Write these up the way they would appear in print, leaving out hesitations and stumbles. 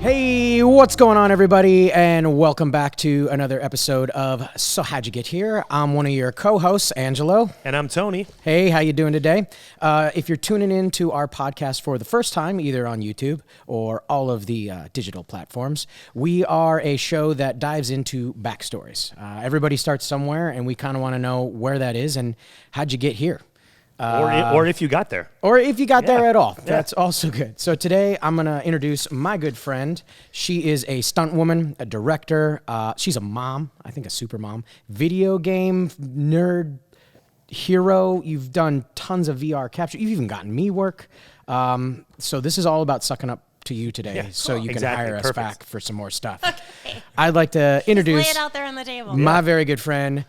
Hey, what's going on, everybody, and welcome back to another episode of So How'd You Get Here? I'm one of your co-hosts, Angelo. And I'm Tony. Hey, how you doing today? If you're tuning in to our podcast for the first time, either on YouTube or all of the digital platforms, we are a show that dives into backstories. Everybody starts somewhere, and we kind of want to know where that is and how'd you get here? Or if you got there. Or if you got there at all. That's also good. So today I'm going to introduce my good friend. She is a stunt woman, a director. She's a mom, I think a super mom. Video game nerd hero. You've done tons of VR capture. You've even gotten me work. So this is all about sucking up to you today so you can hire us back for some more stuff. Okay. I'd like to introduce lay it out there on the table. my very good friend,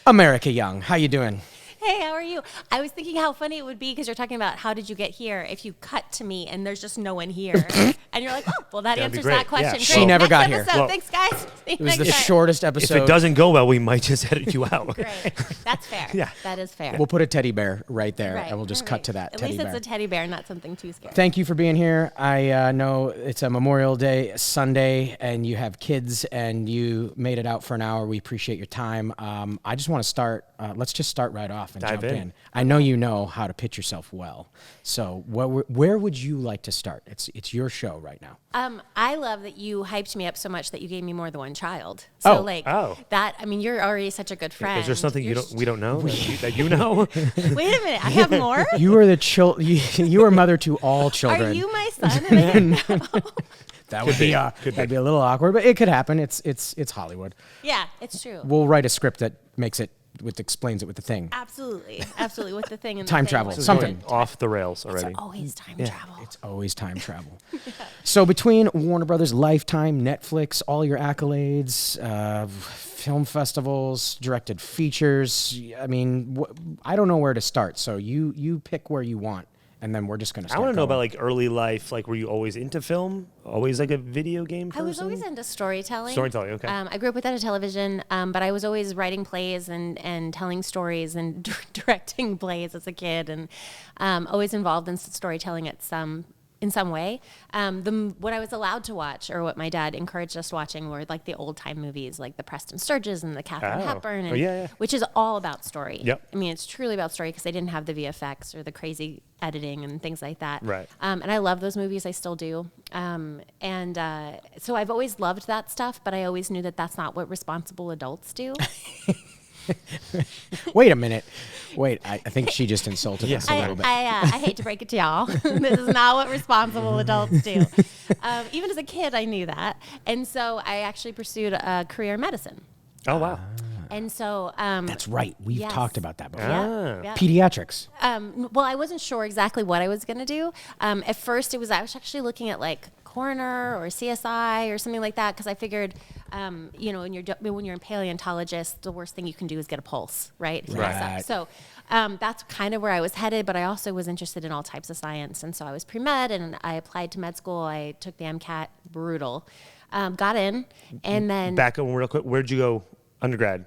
America Young. How you doing? Hey, how are you? I was thinking how funny it would be because you're talking about how did you get here if you cut to me and there's just no one here. And you're like, oh, well, that That'd be answers great. that question. Yeah. Great. She never Next got here. episode. Well, Thanks, guys. It was the shortest episode. If it doesn't go well, we might just edit you out. Great. That's fair. Yeah. That is fair. We'll put a teddy bear right there, Right. and we'll just All cut right. to that At teddy least bear. it's a teddy bear, not something too scary. Thank you for being here. I know it's a Memorial Day Sunday, and you have kids, and you made it out for an hour. We appreciate your time. I just want to start. Let's just start right off and Dive jump in. in. I know you know how to pitch yourself well. So where would you like to start? It's your show right now. I love that you hyped me up so much that you gave me more than one child. So that, I mean, you're already such a good friend. Is there something we don't know that you know? Wait a minute, I have more? You are you are mother to all children. Are you my son? And I didn't know? That would be that'd be a little awkward, but it could happen. It's Hollywood. Yeah, it's true. We'll write a script that explains it with the thing. Absolutely, with the thing and Time the thing travel, was something. good. Off the rails already. It's always time travel. It's always time travel. So between Warner Brothers, Lifetime, Netflix, all your accolades, film festivals, directed features, I mean, I don't know where to start. So you pick where you want, and then we're just going to start. I want to know going. about like early life. Like, were you always into film? Always like a video game person? I was always into storytelling. Storytelling, okay. I grew up without a television, but I was always writing plays and telling stories and directing plays as a kid, and always involved in storytelling in some way. What I was allowed to watch, or what my dad encouraged us watching, were like the old time movies, like the Preston Sturges and the Katharine Hepburn, and, which is all about story. Yep. I mean, it's truly about story because they didn't have the VFX or the crazy editing and things like that. Right. And I love those movies. I still do. So I've always loved that stuff, but I always knew that that's not what responsible adults do. Wait a minute. I think she just insulted us a little bit. I hate to break it to y'all. This is not what responsible adults do. Even as a kid, I knew that. And so I actually pursued a career in medicine. Oh, wow. And so... That's right. We've talked about that before. Yeah. Pediatrics. Well, I wasn't sure exactly what I was going to do. At first, I was actually looking at like coroner or CSI or something like that because I figured, when you're a paleontologist, the worst thing you can do is get a pulse, right? Right. So that's kind of where I was headed, but I also was interested in all types of science. And so I was pre-med and I applied to med school. I took the MCAT, brutal, got in, and then... Back up real quick. Where'd you go undergrad?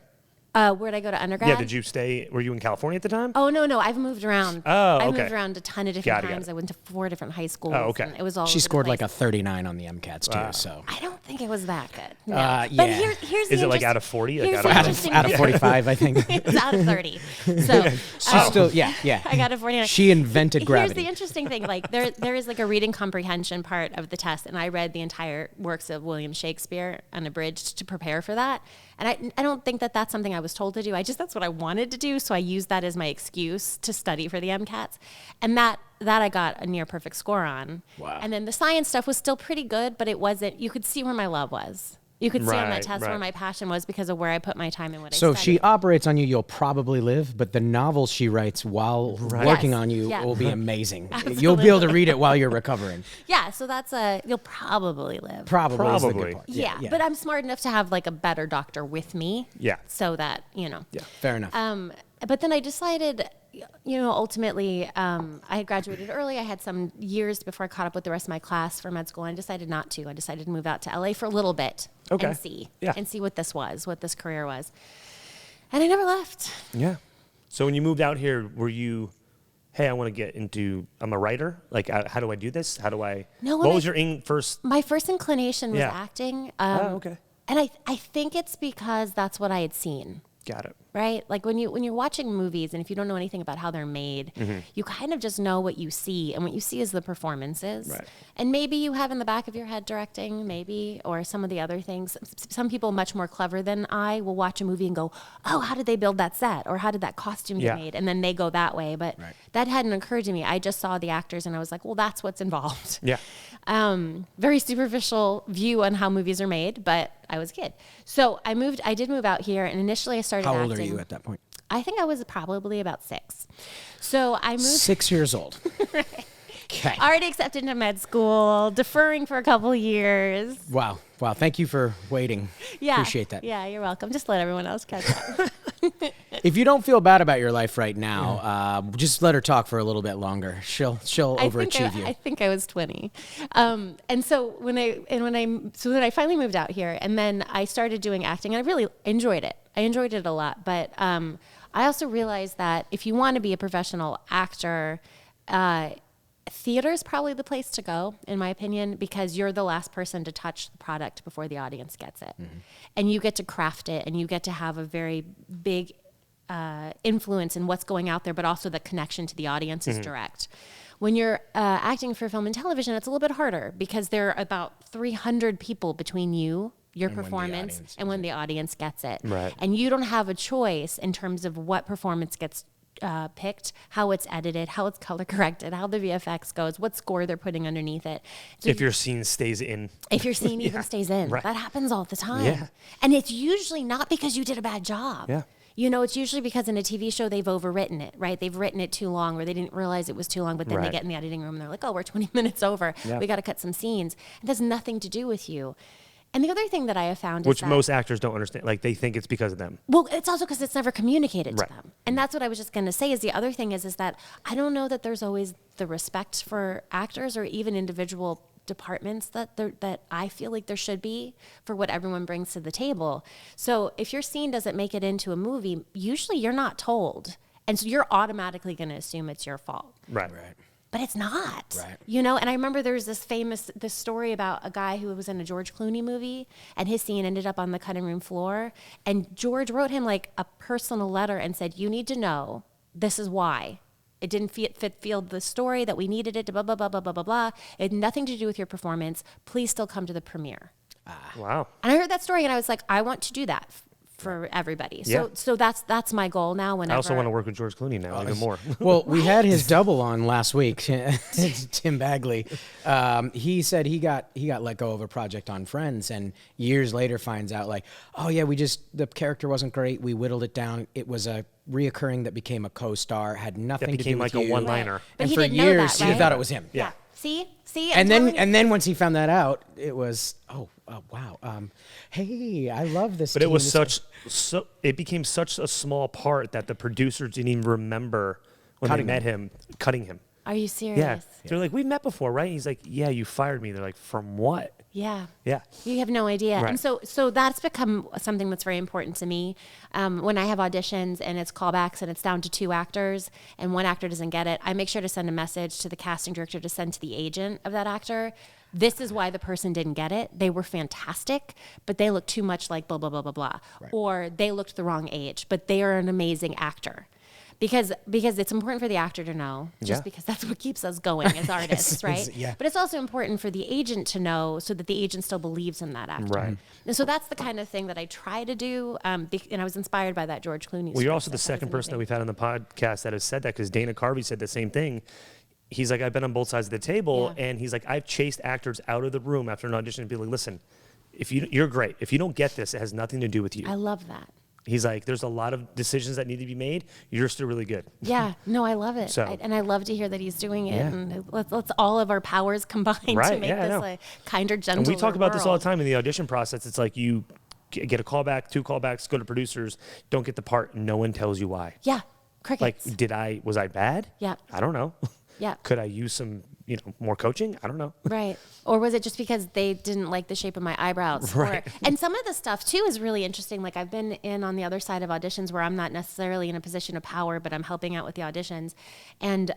Where'd I go to undergrad? Yeah, did you stay? Were you in California at the time? Oh, no. I've moved around. Oh, okay. I've moved around a ton of different times. Got it. I went to 4 different high schools. Oh, okay. And it was all She over the scored place. like a 39 on the MCATs too. So I don't think it was that good. No. Yeah. But here's the Is it like out of 40? Like here's out the of out of 45, I think. It's out of 30. So She's still, yeah. I got a 49. She invented gravity. Here's the interesting thing. Like there is like a reading comprehension part of the test, and I read the entire works of William Shakespeare unabridged to prepare for that. And I don't think that that's something I was told to do. That's what I wanted to do. So I used that as my excuse to study for the MCATs. And that I got a near perfect score on. Wow. And then the science stuff was still pretty good, but it wasn't, you could see where my love was. You could see on that test where my passion was because of where I put my time and what I So studied. if she operates on you, you'll probably live, but the novels she writes while working Yes. on you Yeah. will be amazing. Absolutely. You'll be able to read it while you're recovering. Yeah, so that's you'll probably live. Probably. Is the good part. Yeah, but I'm smart enough to have like a better doctor with me. Yeah. So that, Yeah, fair enough. But then I decided, ultimately, I had graduated early. I had some years before I caught up with the rest of my class for med school, and I decided not to. I decided to move out to LA for a little bit and see what this career was. And I never left. Yeah. So when you moved out here, were you hey, I want to get into, I'm a writer. Like, how do I do this? How do I, No, what was your first? My first inclination was Yeah. acting. Okay. And I think it's because that's what I had seen. Got it. Right? Like when you're watching movies and if you don't know anything about how they're made, you kind of just know what you see, and what you see is the performances. Right. And maybe you have in the back of your head directing, maybe, or some of the other things. Some people much more clever than I will watch a movie and go, oh, how did they build that set? Or how did that costume get made? And then they go that way. But that hadn't occurred to me. I just saw the actors and I was like, well, that's what's involved. Yeah. Very superficial view on how movies are made, but I was a kid. So I did move out here, and initially I started How acting. old are you at that point? I think I was probably about 6. So I moved. 6 years old. Okay. Already accepted into med school, deferring for a couple years. Wow. Thank you for waiting. Yeah. Appreciate that. Yeah, you're welcome. Just let everyone else catch up. If you don't feel bad about your life right now, just let her talk for a little bit longer. She'll overachieve you. I think I was 20. And so when I finally moved out here, and then I started doing acting, and I really enjoyed it. I enjoyed it a lot. But I also realized that if you want to be a professional actor, theater is probably the place to go, in my opinion, because you're the last person to touch the product before the audience gets it. And you get to craft it, and you get to have a very big influence in what's going out there, but also the connection to the audience is direct. When you're acting for film and television, it's a little bit harder because there are about 300 people between you, your performance, and when the audience gets it. Right. And you don't have a choice in terms of what performance gets picked, how it's edited, how it's color corrected, how the VFX goes, what score they're putting underneath it. So If your scene stays in. if your scene even stays in, Right. that happens all the time. Yeah. And it's usually not because you did a bad job. Yeah. You know, it's usually because in a TV show they've overwritten it, right? They've written it too long, or they didn't realize it was too long, but then they Right. get in the editing room and they're like, oh, we're 20 minutes over. Yeah. We got to cut some scenes. It has nothing to do with you. And the other thing that I have found Which is that, most actors don't understand. Like, they think it's because of them. well, it's also because it's never communicated Right. to them. And that's what I was just going to say is the other thing is that I don't know that there's always the respect for actors or even individual departments that I feel like there should be for what everyone brings to the table. So if your scene doesn't make it into a movie, usually you're not told. And so you're automatically going to assume it's your fault. Right. But it's not, Right. you know? And I remember there was this story about a guy who was in a George Clooney movie, and his scene ended up on the cutting room floor. And George wrote him like a personal letter and said, you need to know this is why. It didn't fit the story that we needed it to blah, blah, blah, blah, blah, blah, blah. It had nothing to do with your performance. Please still come to the premiere. Wow. And I heard that story and I was like, I want to do that for everybody. Yeah. So that's my goal now. Whenever I also want to work with George Clooney now, even more. Well, we had his double on last week, Tim Bagley. He said he got let go of a project on Friends, and years later finds out like, oh yeah, the character wasn't great. We whittled it down. It was a reoccurring that became a co-star. Had nothing to do became with like a you. one-liner. But And he for didn't know years, that, he right? thought it was him. Yeah. See, And then once he found that out, it was wow. Hey, I love this. But it team. was it became such a small part that the producers didn't even remember when Cutting they met him, cutting him. Are you serious? Yeah. They're like, we've met before, right? He's like, yeah, you fired me. They're like, from what? Yeah. Yeah. You have no idea. Right. And so that's become something that's very important to me. When I have auditions and it's callbacks and it's down to 2 actors and one actor doesn't get it, I make sure to send a message to the casting director to send to the agent of that actor. This is why the person didn't get it. They were fantastic, but they look too much like blah, blah, blah, blah, blah. Right. Or they looked the wrong age, but they are an amazing actor. Because it's important for the actor to know, just Yeah. because that's what keeps us going as artists, right? yeah. But it's also important for the agent to know so that the agent still believes in that actor. Right. And so that's the kind of thing that I try to do. And I was inspired by that George Clooney. Well, you're also the second person that we've had on the podcast that has said that, because Dana Carvey said the same thing. He's like, I've been on both sides of the table, Yeah. and he's like, I've chased actors out of the room after an audition and be like, listen, you're great. If you don't get this, it has nothing to do with you. I love that. He's like, there's a lot of decisions that need to be made. You're still really good. Yeah, no, I love it. So- And I love to hear that he's doing it. Yeah. And let's all of our powers combine to Right, make yeah, I this know. a kinder, gentler And we talk about this all world. the time in the audition process. It's like you get a callback, 2 callbacks, go to producers, don't get the part. No one tells you why. Yeah, Like, crickets. was I bad? Yeah. I don't know. Yeah. Could I use some, more coaching. I don't know. Right. Or was it just because they didn't like the shape of my eyebrows? Right. And some of the stuff too is really interesting. Like I've been in on the other side of auditions where I'm not necessarily in a position of power, but I'm helping out with the auditions. And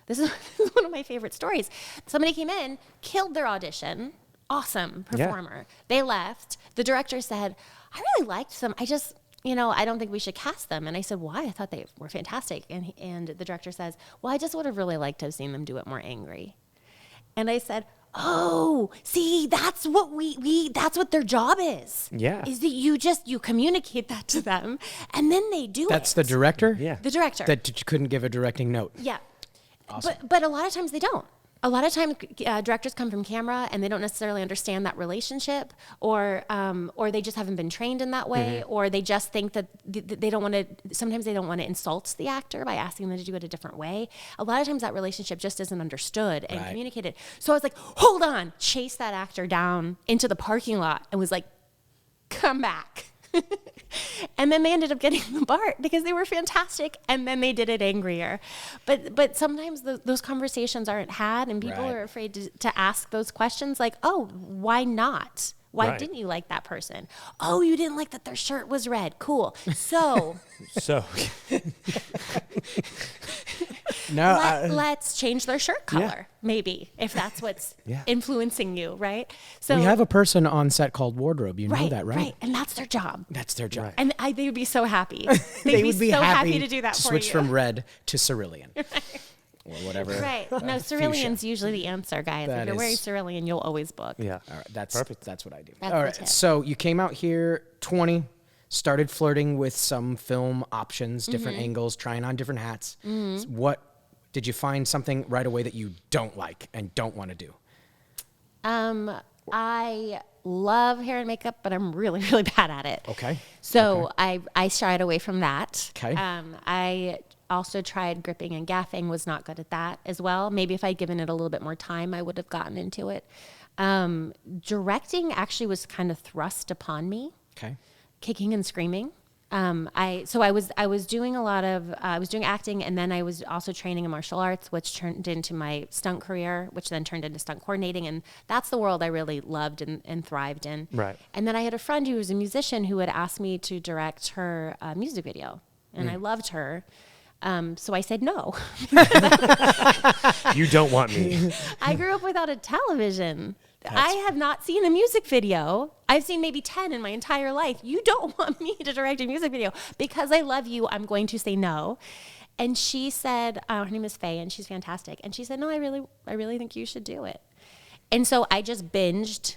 this is one of my favorite stories. Somebody came in, killed their audition. Awesome performer. Yeah. They left. The director said, I really liked them. I just, I don't think we should cast them. And I said, why? I thought they were fantastic. And the director says, well, I just would have really liked to have seen them do it more angry. And I said, oh, see, that's what that's what their job is. Yeah. Is that you communicate that to them and then they do That's the director? Yeah. The director. That you couldn't give a directing note. Yeah. Awesome. But a lot of times they don't. A lot of times directors come from camera and they don't necessarily understand that relationship, or they just haven't been trained in that way, or they just think that they don't want to. Sometimes they don't want to insult the actor by asking them to do it a different way. A lot of times that relationship just isn't understood and communicated. So I was like, hold on, chase that actor down into the parking lot and was like, come back. And then they ended up getting the part because they were fantastic, and then they did it angrier. But sometimes those conversations aren't had, and people are afraid to ask those questions like, oh, why not? Why didn't you like that person? Oh, you didn't like that their shirt was red. Cool. So. Let's change their shirt color, maybe, if that's what's influencing you, right? So we have a person on set called Wardrobe. You know that, right? Right, and that's their job. That's their job. And they would be so happy. They would be so happy to do that for switch you. from red to cerulean. Or whatever. Right. No, cerulean's usually the answer, guys. That if you're wearing is- cerulean, you'll always book. Yeah. All right, that's Perfect. That's what I do. That's All the right. tip. So you came out here 20, started flirting with some film options, different angles, trying on different hats. What did you find something right away that you don't like and don't want to do? I love hair and makeup, but I'm really, really bad at it. Okay. So I shied away from that. Okay. I also tried gripping and gaffing, was not good at that as well. Maybe if I'd given it a little bit more time, I would have gotten into it. Directing actually was kind of thrust upon me. Okay. Kicking and screaming. I was doing a lot of I was doing acting, and then I was also training in martial arts, which turned into my stunt career, which then turned into stunt coordinating, and that's the world I really loved and thrived in. Right. And then I had a friend who was a musician who had asked me to direct her music video, and I loved her. So I said no. You don't want me. I grew up without a television. I have not seen a music video. I've seen maybe 10 in my entire life. You don't want me to direct a music video. Because I love you, I'm going to say no. And she said, her name is Faye, and she's fantastic. And she said, no, I really think you should do it. And so I just binged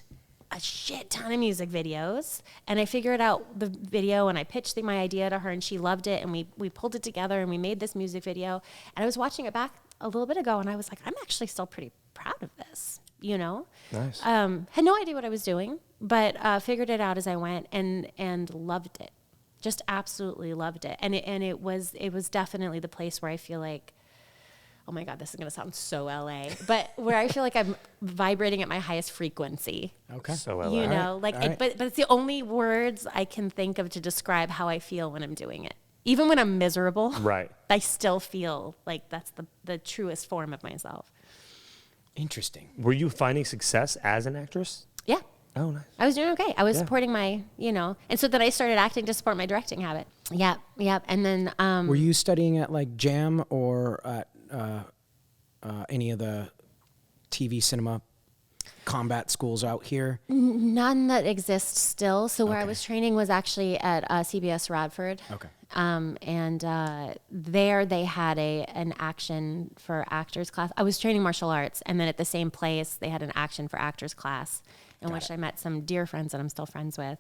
a shit ton of music videos, and I figured out the video, and I pitched my idea to her, and she loved it, and we pulled it together, and we made this music video. And I was watching it back a little bit ago, and I was like, I'm actually still pretty proud of this, Nice. Had no idea what I was doing, but figured it out as I went, and loved it. Just absolutely loved it. And it was definitely the place where I feel like, oh my God, this is going to sound so LA, but where I feel like I'm vibrating at my highest frequency. Okay. So LA. But it's the only words I can think of to describe how I feel when I'm doing it. Even when I'm miserable, Right. I still feel like that's the truest form of myself. Interesting. Were you finding success as an actress? Yeah. Oh, nice. I was doing okay. I was supporting my, and so then I started acting to support my directing habit. Yep. And then, Were you studying at like JAM or at any of the TV cinema combat schools out here? none that exist still. So where I was training was actually at CBS Radford. Okay. There they had an action for actors class. I was training martial arts, and then at the same place they had an action for actors class, in which I met some dear friends that I'm still friends with.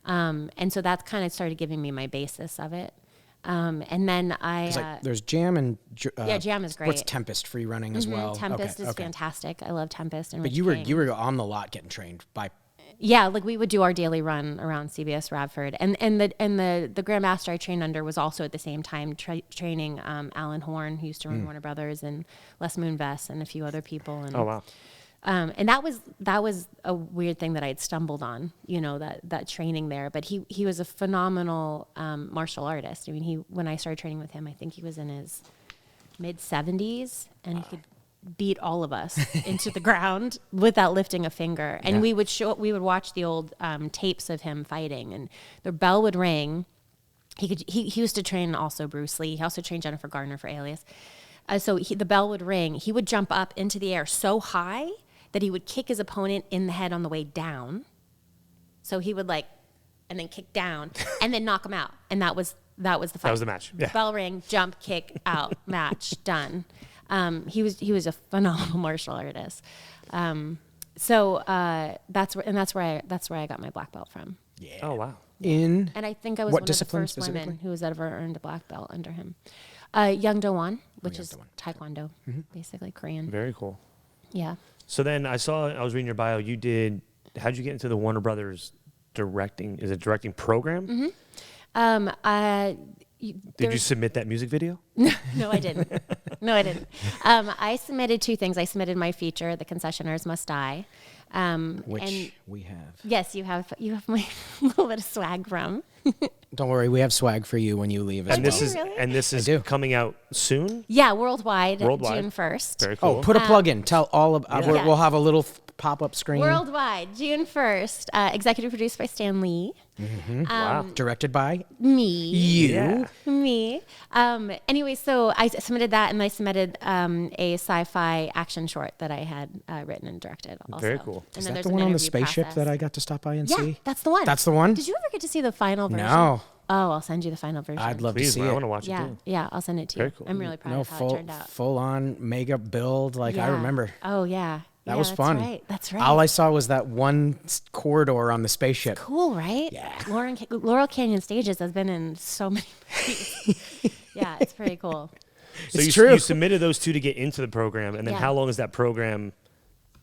And so that kind of started giving me my basis of it. And then There's JAM and JAM is great. What's Tempest free running as well? Tempest is fantastic. I love Tempest. And But Rich you King. were on the lot getting trained by. Yeah, like we would do our daily run around CBS Radford, and the Grandmaster I trained under was also at the same time training Alan Horn, who used to run Warner Brothers, and Les Moonves and a few other people. And, Oh, wow. And that was a weird thing that I had stumbled on, that training there. But he was a phenomenal martial artist. I mean, when I started training with him, I think he was in his mid-70s, and he could beat all of us into the ground without lifting a finger. And we would watch the old tapes of him fighting, and the bell would ring. He used to train also Bruce Lee. He also trained Jennifer Garner for Alias. So the bell would ring. He would jump up into the air so high that he would kick his opponent in the head on the way down. So he would and then kick down and then knock him out. And that was the fight. That was the match. Yeah. Bell ring, jump, kick, out, match, done. He was a phenomenal martial artist. So that's where I got my black belt from. Yeah. Oh wow. In and I think I was what one of the discipline first women specifically? who has ever earned a black belt under him. Young Do-won, which is Do-won. Taekwondo, basically Korean. Very cool. Yeah. So then I was reading your bio. How'd you get into the Warner Brothers directing? Is it directing program? Did you submit that music video? No, I didn't. I submitted two things. I submitted my feature, The Concessionaires Must Die. which we have. Yes, you have my little bit of swag from. Don't worry, we have swag for you when you leave as And well. this is coming out soon. Yeah, worldwide. June 1st. Very cool. Oh, put a plug in. Tell all of. Yeah. We'll have a little pop-up screen. Worldwide, June 1st. Executive produced by Stan Lee. Wow. Directed by Me. you. Yeah. Me. Anyway, so I submitted that, and I submitted a sci-fi action short that I had written and directed also. Very cool. And Is then that there's the an one on the interview spaceship process. that I got to stop by and Yeah, see? that's the one. That's the one? Did you ever get to see the final version? No. Oh, I'll send you the final version. I'd love Please, to see I it. want to watch it too. Yeah, I'll send it to Very you. cool. I'm really proud No, of how it turned out. full on mega build. Like I Yeah. remember. Oh yeah. That Yeah, was fun. That's right. All I saw was that one corridor on the spaceship. Cool, right? Yeah. Laurel Canyon Stages has been in so many movies. Yeah, it's pretty cool. So It's you, true. you submitted those two to get into the program, and then Yeah. how long is that program?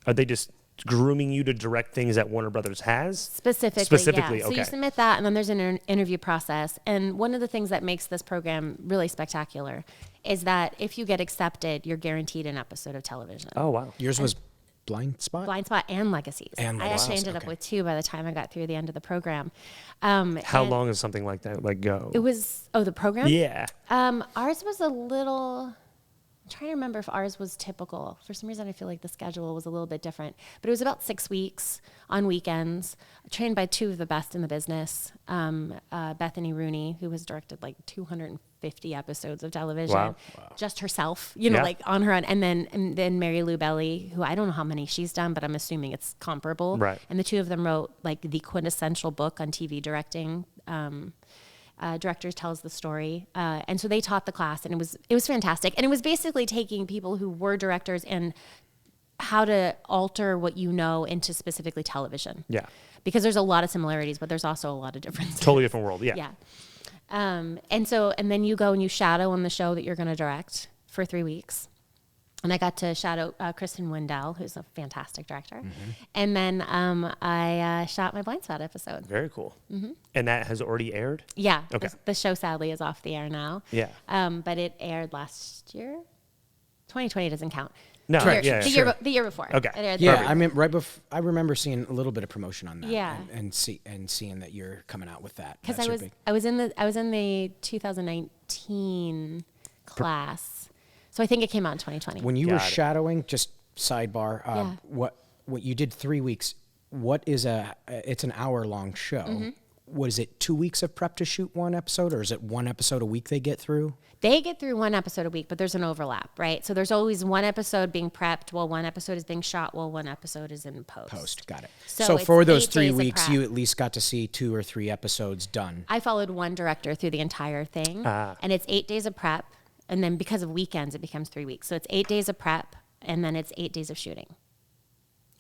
Are they just grooming you to direct things that Warner Brothers has? Specifically, yeah. So okay. you submit that, and then there's an interview process. And one of the things that makes this program really spectacular is that if you get accepted, you're guaranteed an episode of television. Oh wow. Yours was Blind Spot? Blind Spot and Legacies. And I actually Legacies, ended up okay. with 2 by the time I got through the end of the program. How and long is something like that go? It was, the program? Yeah. Ours was a little, I'm trying to remember if ours was typical. For some reason, I feel like the schedule was a little bit different. But it was about 6 weeks on weekends, trained by 2 of the best in the business. Bethany Rooney, who has directed like 250 episodes of television, Wow. just herself, Yeah. like on her own. And then Mary Lou Belly, who I don't know how many she's done, but I'm assuming it's comparable. Right. And the 2 of them wrote like the quintessential book on TV directing. Directors tells the story, and so they taught the class, and it was fantastic. And it was basically taking people who were directors and how to alter what you know into specifically television. Yeah. Because there's a lot of similarities, but there's also a lot of differences. Totally different world. Yeah. Yeah. And then you go and you shadow on the show that you're going to direct for 3 weeks. And I got to shadow Kristen Wendell, who's a fantastic director. Mm-hmm. And then I shot my Blind Spot episode. Very cool. And that has already aired? Yeah. Okay. The show sadly is off the air now. Yeah. But it aired last year. 2020 doesn't count. No, The year, yeah, the, sure. year, the year before. Okay. It aired the Yeah, year I mean, right before, I remember seeing a little bit of promotion on that. Yeah. And seeing that you're coming out with that. because That's I your was big- I was in the 2019 class, so I think it came out in 2020. When you were Got it. shadowing, just sidebar, Yeah. what you did 3 weeks, what is it's an hour-long show. Mm-hmm. What is it, 2 weeks of prep to shoot one episode, or is it one episode a week they get through? They get through one episode a week, but there's an overlap, right? So there's always one episode being prepped while one episode is being shot while one episode is in post. Got it. So So it's for those 8 3 days of weeks, prep. you at least got to see 2 or 3 episodes done. I followed one director through the entire thing, and it's 8 days of prep, and then because of weekends, it becomes 3 weeks. So it's 8 days of prep, and then it's 8 days of shooting.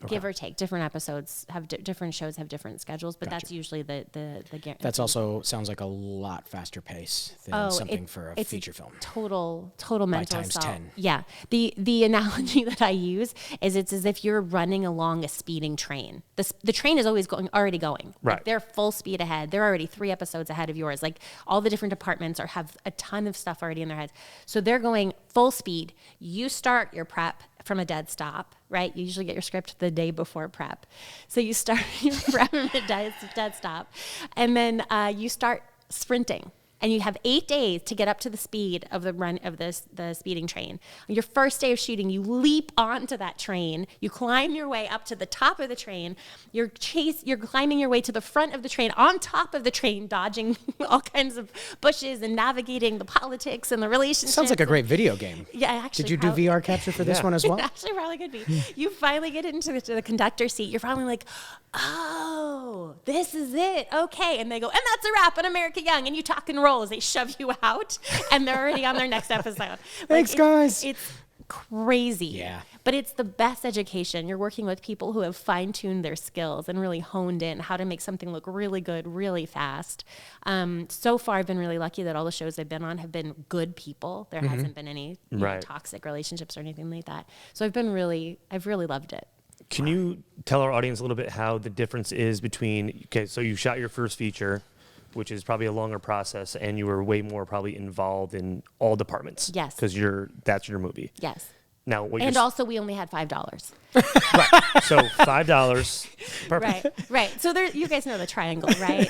Give or take. Different episodes have different shows have different schedules, but that's usually the guarantee. That's also sounds like a lot faster pace than something for a it's feature film. Total mental times assault. 10. Yeah. The analogy that I use is it's as if you're running along a speeding train. The train is always already going. Right. Like they're full speed ahead. They're already 3 episodes ahead of yours. Like all the different departments have a ton of stuff already in their heads. So they're going full speed. You start your prep from a dead stop, right? You usually get your script the day before prep. So you start your prep from a dead stop, and then you start sprinting. and you have 8 days to get up to the speed of the run of the speeding train. On your first day of shooting, you leap onto that train, you climb your way up to the top of the train, you're climbing your way to the front of the train, on top of the train, dodging all kinds of bushes and navigating the politics and the relationships. Sounds like a great video game. Yeah, actually. Did you do VR capture for this one as well? Actually, probably could be. You finally get into the conductor seat. You're finally like, oh, this is it. Okay. And they go, and that's a wrap on America Young. And you talk and roll as they shove you out, and they're already on their next episode. Thanks, guys. It's crazy. Yeah. But it's the best education. You're working with people who have fine-tuned their skills and really honed in how to make something look really good, really fast. So far, I've been really lucky that all the shows I've been on have been good people. There hasn't been any toxic relationships or anything like that. So I've really loved it. Can you tell our audience a little bit how the difference is between, okay, so you shot your first feature, which is probably a longer process, and you were way more probably involved in all departments. Yes. Because that's your movie. Yes. Now, and also, we only had $5. Right. So $5. Perfect. Right. So you guys know the triangle, right?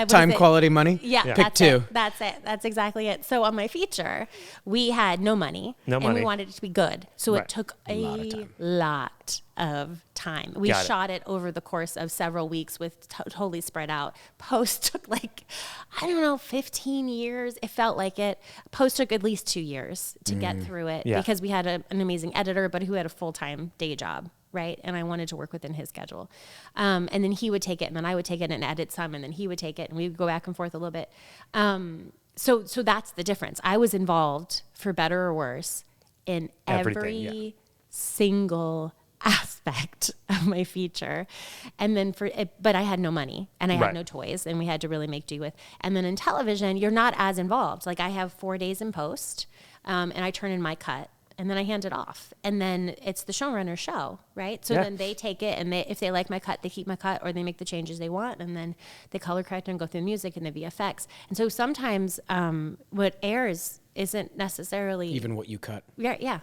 Time, quality, money. Yeah. Pick two. That's it. That's exactly it. So on my feature, we had no money. And we wanted it to be good. So it took a lot of time. We shot it over the course of several weeks with totally spread out. Post took 15 years. It felt like it. Post took at least 2 years to get through it because we had an amazing editor, but who had a full-time day job, right? And I wanted to work within his schedule. And then he would take it, and then I would take it and edit some, and then he would take it, and we would go back and forth a little bit. So that's the difference. I was involved, for better or worse, in every single aspect of my feature. And then but I had no money, and I had no toys, and we had to really make do with. And then in television, you're not as involved. Like, I have 4 days in post, and I turn in my cut, and then I hand it off. And then it's the showrunner's show, right? So then they take it, and if they like my cut, they keep my cut, or they make the changes they want, and then they color correct and go through the music and the VFX. And so sometimes what airs isn't necessarily... Even what you cut. Yeah.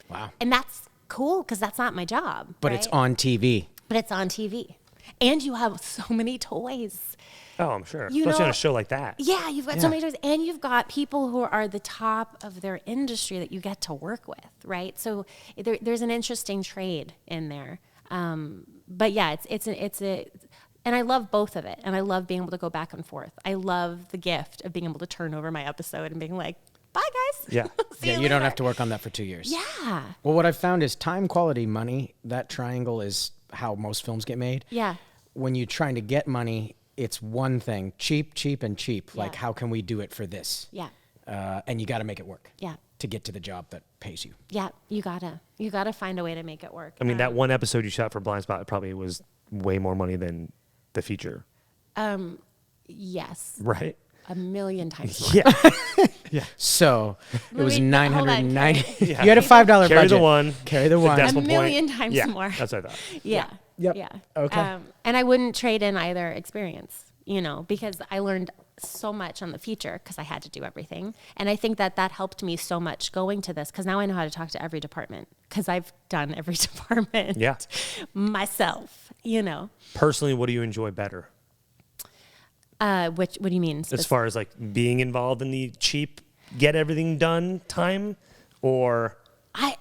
Wow. And that's cool, because that's not my job. But it's on TV. But it's on TV. And you have so many toys. Oh, I'm sure. Especially on a show like that. Yeah, you've got so many toys. And you've got people who are the top of their industry that you get to work with, right? So there's an interesting trade in there. But yeah, and I love both of it. And I love being able to go back and forth. I love the gift of being able to turn over my episode and being like, bye, guys. Yeah. See you you don't have to work on that for 2 years. Yeah. Well, what I've found is time, quality, money. That triangle is how most films get made. Yeah. When you're trying to get money, it's one thing: cheap, cheap, and cheap. Yeah. Like, how can we do it for this? Yeah. And you got to make it work. Yeah. To get to the job that pays you. Yeah. You gotta find a way to make it work. I mean, that one episode you shot for Blind Spot probably was way more money than the feature. Yes. Right? 1,000,000 times more. Yeah. So it was 990. Yeah. You had a $5 budget. Carry the one. Carry the one. decimal 1,000,000 times more. That's what I thought. Yeah. Yep. Yeah. Okay. And I wouldn't trade in either experience, because I learned so much on the feature because I had to do everything. And I think that helped me so much going to this, because now I know how to talk to every department, because I've done every department myself, Personally, what do you enjoy better? What do you mean? As far as like being involved in the cheap, get everything done time, or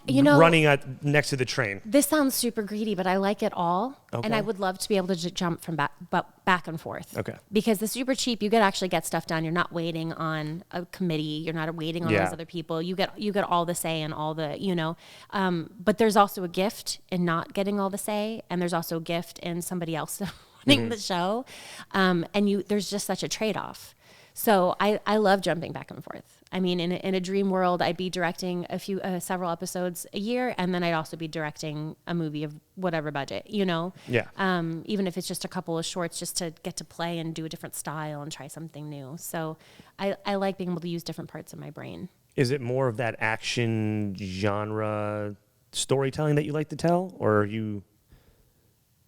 running next to the train? This sounds super greedy, but I like it all. Okay. And I would love to be able to jump from back and forth. Okay. Because the super cheap, you actually get stuff done. You're not waiting on a committee. You're not waiting on those other people. You get all the say and all the, but there's also a gift in not getting all the say. And there's also a gift in somebody else running the show. And there's just such a trade-off. So I love jumping back and forth. I mean, in a dream world, I'd be directing several episodes a year, and then I'd also be directing a movie of whatever budget, Yeah. Even if it's just a couple of shorts, just to get to play and do a different style and try something new. So I like being able to use different parts of my brain. Is it more of that action genre storytelling that you like to tell, or are you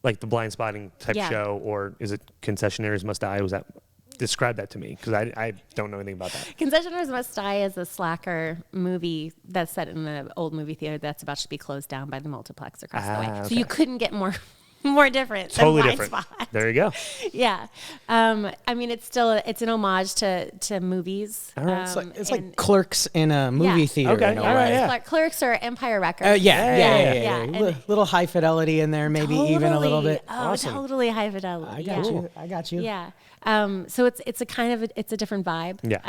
like the blind spotting type show, or is it Concessionaires Must Die? Was that? Describe that to me, because I don't know anything about that. Concessionaires Must Die is a slacker movie that's set in an old movie theater that's about to be closed down by the multiplex across the way. Okay. So you couldn't get more more different. Totally than different. Spot. There you go. Yeah. I mean, it's an homage to movies. All right. It's like Clerks in a movie theater. Okay. In a All right, way. yeah. Clerks or Empire Records. Yeah. And Little high fidelity in there, maybe even a little bit. Oh, Awesome. totally high fidelity. I got you. Yeah. So it's a kind of it's a different vibe. Yeah.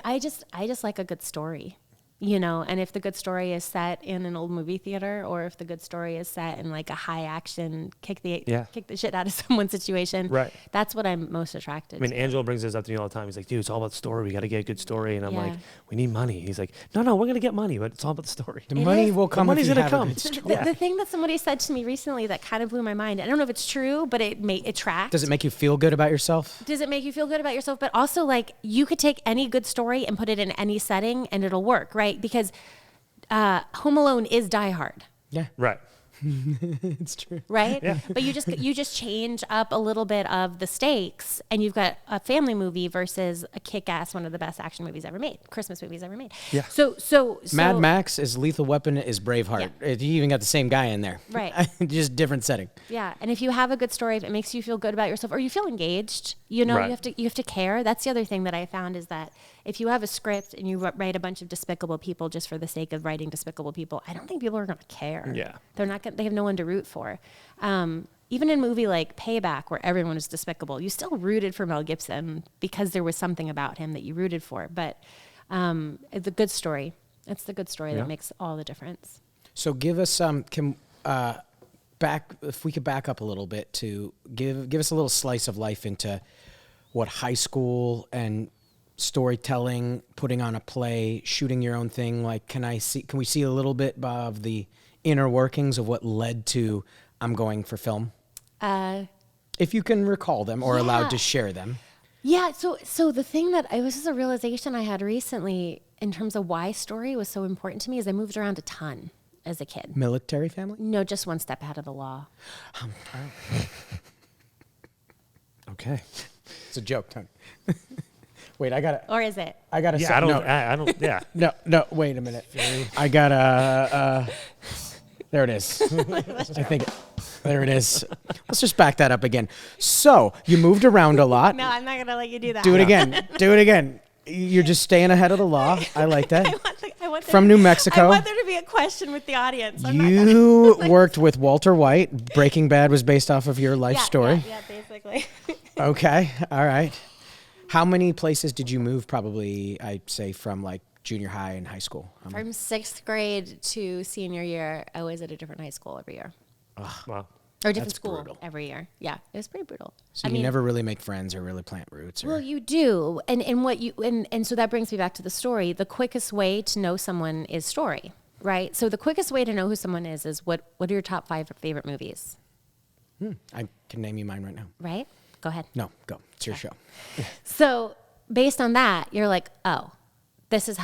I just like a good story. And if the good story is set in an old movie theater, or if the good story is set in like a high action kick the shit out of someone situation, Right. That's what I'm most attracted to. Angelo brings this up to me all the time. He's like, dude, it's all about the story. We got to get a good story. And I'm Yeah. like, we need money. He's like, no, we're going to get money, but it's all about the story. The money will come. money's if you gonna have a come. good story. The thing that somebody said to me recently that kind of blew my mind. I don't know if it's true, but it tracked. Does it make you feel good about yourself? Does it make you feel good about yourself? But also, like, you could take any good story and put it in any setting and it'll work, right? Because Home Alone is Die Hard. Yeah, Right. it's true. Right? Yeah. But you just change up a little bit of the stakes, and you've got a family movie versus a kick-ass, one of the best action movies ever made, Christmas movies ever made. Yeah. So Mad Max is Lethal Weapon is Braveheart. Yeah. You even got the same guy in there. Right. Just different setting. Yeah, and if you have a good story, if it makes you feel good about yourself, or you feel engaged, Right. you have to care. That's the other thing that I found is that if you have a script and you write a bunch of despicable people just for the sake of writing despicable people, I don't think people are going to care. Yeah. They're not. They have no one to root for. Even in a movie like Payback, where everyone is despicable, you still rooted for Mel Gibson because there was something about him that you rooted for. But the good story. It's the good story that makes all the difference. So give us if we could back up a little bit to give us a little slice of life into what high school and storytelling, putting on a play, shooting your own thing. Like, can we see a little bit of the inner workings of what led to I'm going for film? If you can recall them or allowed to share them. Yeah. So the thing this is a realization I had recently in terms of why story was so important to me is I moved around a ton as a kid. Military family? No, just one step ahead of the law. Okay. It's a joke, Tony. Wait, Or is it? I gotta. Yeah, I don't. Yeah. No. Wait a minute. I gotta. There it is. I think. There it is. Let's just back that up again. So you moved around a lot. No, I'm not gonna let you do that. Do it again. Do it again. You're just staying ahead of the law. I like that. I want From New Mexico. I want there to be a question with the audience. You worked with Walter White. Breaking Bad was based off of your life story. Yeah, basically. Okay. All right. How many places did you move? Probably, I'd say, from like junior high and high school. From 6th grade to senior year, I was at a different high school every year. Wow. Or a different That's school brutal. every year. Yeah, it was pretty brutal. So you never really make friends or really plant roots. Well, you do, and so that brings me back to the story. The quickest way to know someone is story, right? So the quickest way to know who someone is what are your top 5 favorite movies? I can name you mine right now. Right? Go ahead. No, go. It's your show. So based on that, you're like, oh, this is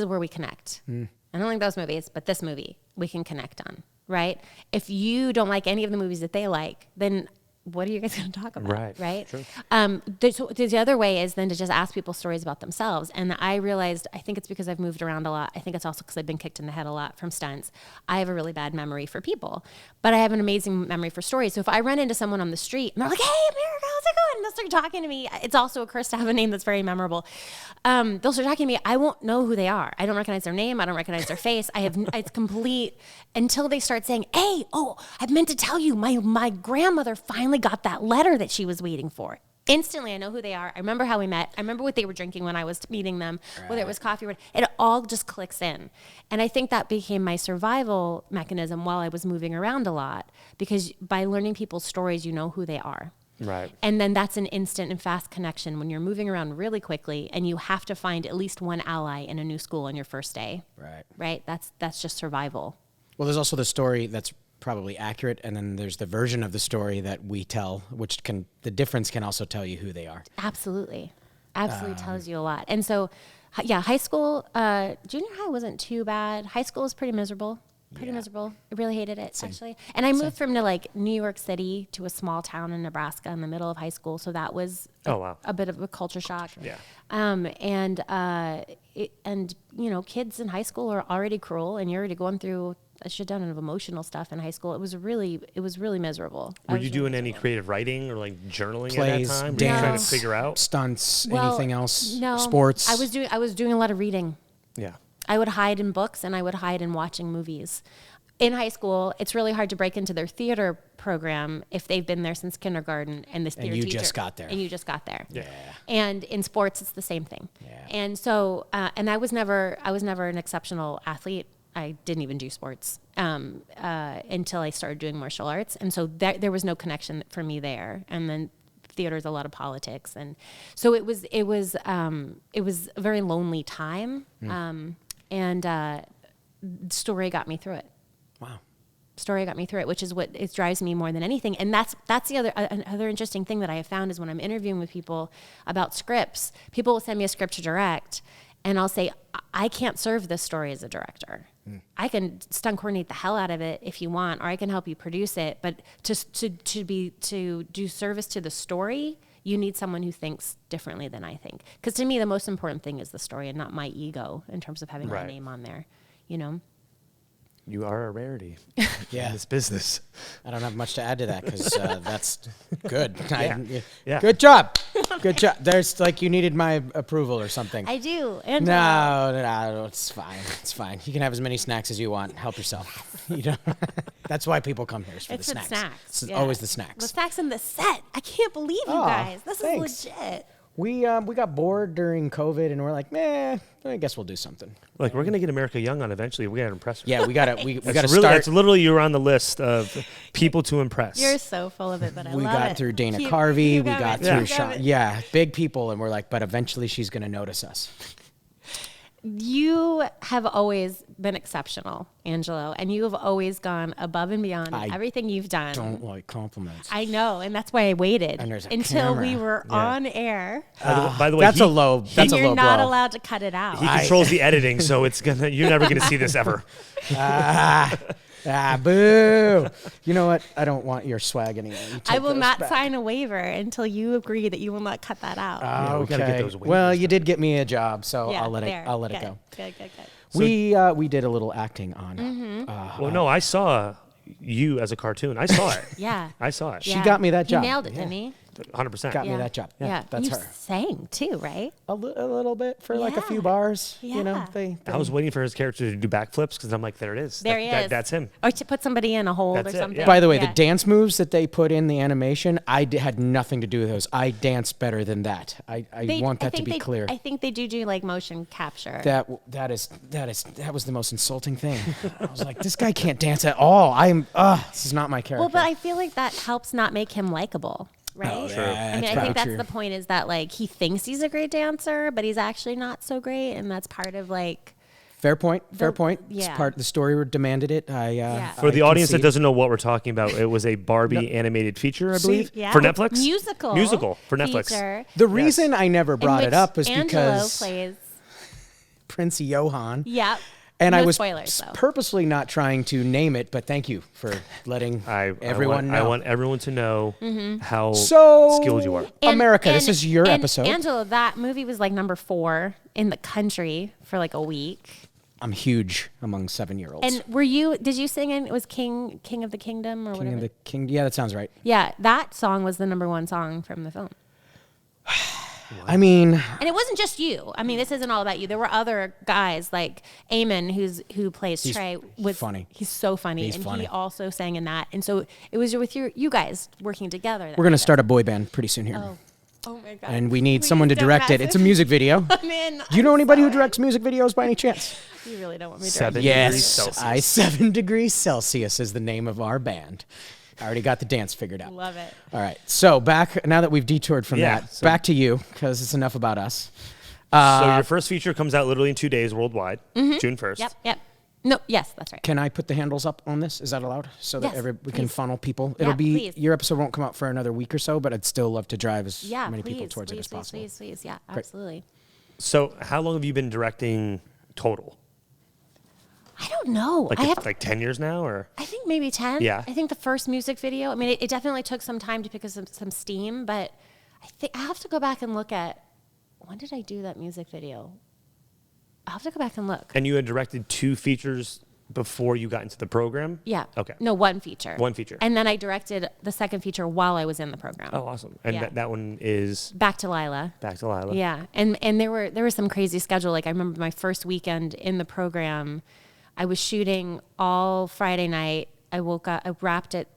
where we connect. I don't like those movies, but this movie we can connect on, right? If you don't like any of the movies that they like, then what are you guys going to talk about? Right. Sure. The other way is then to just ask people stories about themselves. And I realized, I think it's because I've moved around a lot. I think it's also because I've been kicked in the head a lot from stunts. I have a really bad memory for people, but I have an amazing memory for stories. So if I run into someone on the street and they're like, hey, America, how's it going? And they'll start talking to me. It's also a curse to have a name that's very memorable. They'll start talking to me. I won't know who they are. I don't recognize their name. I don't recognize their face. It's complete until they start saying, hey, I meant to tell you, my grandmother finally got that letter that she was waiting for. Instantly, I know who they are. I remember how we met. I remember what they were drinking when I was meeting them, whether it was coffee or it all just clicks in. And I think that became my survival mechanism while I was moving around a lot, because by learning people's stories, you know who they are. Right. And then that's an instant and fast connection when you're moving around really quickly and you have to find at least one ally in a new school on your first day. Right. Right? That's just survival. Well, there's also the story that's probably accurate, and then there's the version of the story that we tell, which the difference can also tell you who they are. Absolutely tells you a lot. And so, yeah, high school, junior high wasn't too bad. High school was pretty miserable. Miserable. I really hated it, actually. And I moved from New York City to a small town in Nebraska in the middle of high school, so that was a bit of a culture shock. Yeah. And kids in high school are already cruel, and you're already going through shutdown of emotional stuff in high school. It was really miserable. Were you doing any creative writing or like journaling Plays, at that time? dance, Were you trying to figure out stunts, Well, anything else? No, Sports? I was doing a lot of reading. Yeah. I would hide in books and I would hide in watching movies. In high school, it's really hard to break into their theater program if they've been there since kindergarten and the theater you teacher, just got there. And you just got there. Yeah. And in sports, it's the same thing. Yeah. And so, and I was never an exceptional athlete. I didn't even do sports until I started doing martial arts. And so there was no connection for me there. And then theater's a lot of politics. And so it was a very lonely time. And story got me through it. Wow. Story got me through it, which is what it drives me more than anything. And that's the other interesting thing that I have found is when I'm interviewing with people about scripts, people will send me a script to direct, and I'll say, I can't serve this story as a director. I can stunt coordinate the hell out of it if you want, or I can help you produce it. But to do service to the story, you need someone who thinks differently than I think. Because to me, the most important thing is the story and not my ego in terms of having my name on there, you know? You are a rarity Yeah. in this business. I don't have much to add to that because that's good. Yeah. Good job. Good job. There's like you needed my approval or something. I do. And No, it's fine. It's fine. You can have as many snacks as you want. Help yourself. You know, that's why people come here is for it's the the snacks. snacks. It's Yeah. always the snacks. The snacks in the set. I can't believe you Oh, guys. This thanks. is legit. We got bored during COVID and we're like, I guess we'll do something. Like we're gonna get America Young on eventually. We gotta impress her. Yeah, we gotta we gotta That's start. That's literally you're on the list of people to impress. You're so full of it, but I We love got it. through Dana Keep- Carvey. keep We going. got Keep through going. Sean. Yeah, big people, and we're like, but eventually she's gonna notice us. You have always been exceptional, Angelo, and you have always gone above and beyond in everything you've done. Don't like compliments. I know, and that's why I waited And there's a until we camera. were on air. By the way, That's a low. That's a You're low not blow. allowed to cut it out. He controls the editing, so it's gonna. You're never gonna see this ever. Boo! You know what? I don't want your swag anymore. You I take will those not back. sign a waiver until you agree that you will not cut that out. Yeah, we gotta get those waivers Well, you did get me a job, so Yeah, I'll let there. it. I'll let it Good. go. Good. We did a little acting on. Well, no, I saw you as a cartoon. I saw it. Yeah. I saw it. She got me that job. He nailed it, Yeah. didn't he? 100%. Got me that job. Yeah, that's you her. sang too, right? A little bit for like a few Yeah. bars. You know, Yeah. they I was waiting for his character to do backflips because I'm like, there it is. There he is. That's him. Or to put somebody in a hold That's or it, something. yeah. By the way, Yeah. the dance moves that they put in the animation, had nothing to do with those. I dance better than that. I want that to be clear. I think they do like motion capture. That was the most insulting thing. I was like, this guy can't dance at all. This is not my character. Well, but I feel like that helps not make him likable, right? Oh, True. yeah, I mean, I probably think that's true. the point is that like he thinks he's a great dancer, but he's actually not so great, and that's part of like Fair point. Fair point. It's yeah. part the story demanded it. For the audience that concede. doesn't know what we're talking about, it was a Barbie animated feature, I believe, yeah. for Netflix. musical for Netflix. feature The reason I never in brought it which up is Angelo because plays. Prince Johann. Yeah. And no I was spoilers, though. purposely not trying to name it, but thank you for letting everyone know. I want everyone to know how So skilled you are. America, this is your episode. Angelo, that movie was like number 4 in the country for like a week. I'm huge among 7-year-olds. And did you sing in, it was King of the Kingdom or King whatever? of the King. Yeah, that sounds right. Yeah, that song was the number 1 song from the film. I mean, And it wasn't just you. I mean, this isn't all about you. There were other guys like Eamon, who plays He's Trey. Was funny. He's so funny, He's and funny. he also sang in that. And so it was with you guys working together. we're going to start a boy band pretty soon here. Oh my god! And we need Please someone to don't direct it. mess It's a music video. I'm in. Do you know anybody who directs music videos by any chance? You really don't want me to. 7 degrees Yes, Celsius. 7 degrees Celsius is the name of our band. I already got the dance figured out. Love it. All right, so now that we've detoured from Yeah, that, so- back to you, because it's enough about us. So your first feature comes out literally in 2 days worldwide, June 1st. Yep. No. Yes, that's right. Can I put the handles up on this? Is that allowed? So that Yes, we can please. funnel people. Yeah, It'll be please. your episode won't come out for another week or so, but I'd still love to drive as Yeah. many please, people towards please, it as please, possible. Please. Yeah. Absolutely. So how long have you been directing total? I don't know. Like 10 years now, or? I think maybe 10. Yeah. I think the first music video, I mean, it definitely took some time to pick up some steam, but I think I have to go back and look at, when did I do that music video? I'll have to go back and look. And you had directed 2 features before you got into the program? Yeah. Okay. No, one feature. One feature. And then I directed the second feature while I was in the program. Oh, awesome. And Yeah. that one is Back to Lila. Back to Lila. Yeah. And there was some crazy schedule. Like I remember my first weekend in the program, I was shooting all Friday night. I woke up, I wrapped at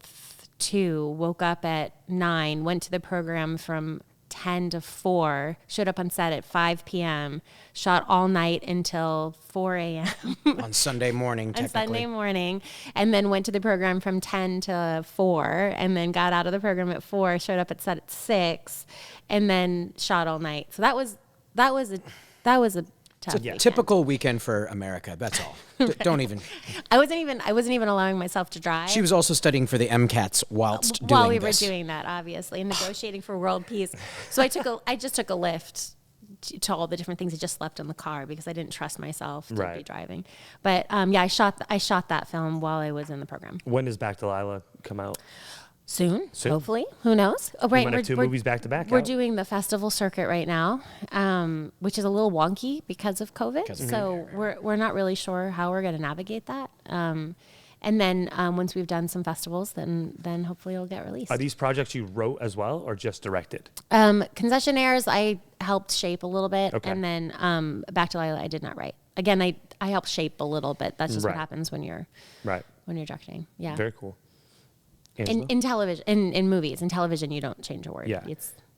2, woke up at 9, went to the program from 10 to 4, showed up on set at 5 p.m., shot all night until 4 a.m. On Sunday morning, on technically. Sunday morning, and then went to the program from 10 to 4, and then got out of the program at 4, showed up at set at 6, and then shot all night. So that was a tough It's a weekend. typical weekend for America. That's all. Don't even. I wasn't even allowing myself to drive. She was also studying for the MCATs whilst doing while we this. were doing that, obviously, and negotiating for world peace. So I just took a lift to all the different things. I just slept in the car because I didn't trust myself to be driving. But yeah, I shot that film while I was in the program. When does Back to Lila come out? Soon, hopefully. Who knows? Oh, right. We might have 2 movies back to back. We're doing the festival circuit right now, which is a little wonky because of COVID. So we're not really sure how we're going to navigate that. And then once we've done some festivals, then hopefully it'll get released. Are these projects you wrote as well or just directed? Concessionaires, I helped shape a little bit. Okay. And then Back to Lila, I did not write. Again, I helped shape a little bit. That's just what Right. happens when you're directing. Yeah. Very cool. Angelo? In television, in movies, in television, you don't change a word. Yeah.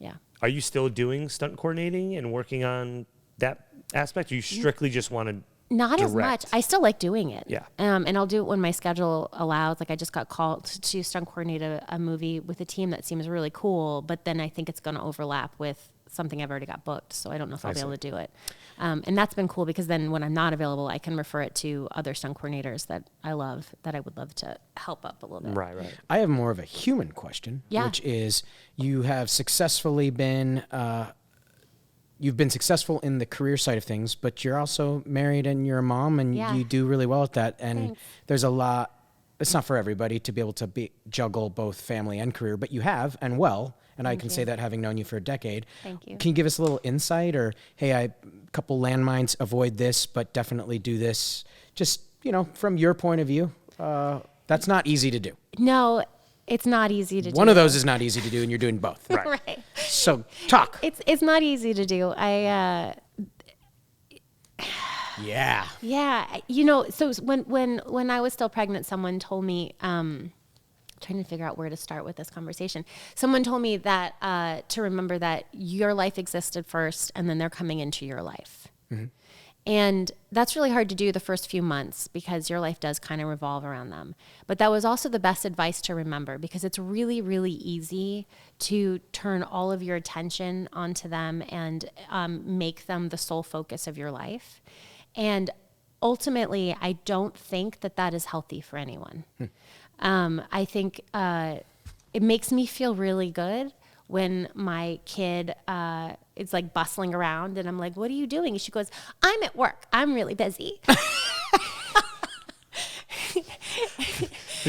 Yeah. Are you still doing stunt coordinating and working on that aspect? Or you strictly just want to Not as direct? much. I still like doing it. Yeah. And I'll do it when my schedule allows. Like I just got called to stunt coordinate a movie with a team that seems really cool, but then I think it's going to overlap with something I've already got booked, so I don't know if I'll be able to do it. And that's been cool because then when I'm not available, I can refer it to other stunt coordinators that I love, that I would love to help up a little bit. Right. I have more of a human question, Yeah. which is you have successfully been you've been successful in the career side of things, but you're also married and you're a mom and Yeah. you do really well at that. And Thanks. there's a lot. It's not for everybody to be able to juggle both family and career, but you have and well. And I can say that having known you for a decade. Thank you. Can you give us a little insight or, hey, a couple landmines, avoid this, but definitely do this? Just, from your point of view, that's not easy to do. No, it's not easy to do. One of those is not easy to do, and you're doing both. Right. Right. So talk. It's not easy to do. Yeah. Yeah, so when I was still pregnant, someone told me, trying to figure out where to start with this conversation. Someone told me that to remember that your life existed first, and then they're coming into your life. Mm-hmm. And that's really hard to do the first few months because your life does kind of revolve around them. But that was also the best advice to remember because it's really, really easy to turn all of your attention onto them and make them the sole focus of your life. And ultimately, I don't think that is healthy for anyone. I think it makes me feel really good when my kid is like bustling around and I'm like, what are you doing? And she goes, I'm at work. I'm really busy.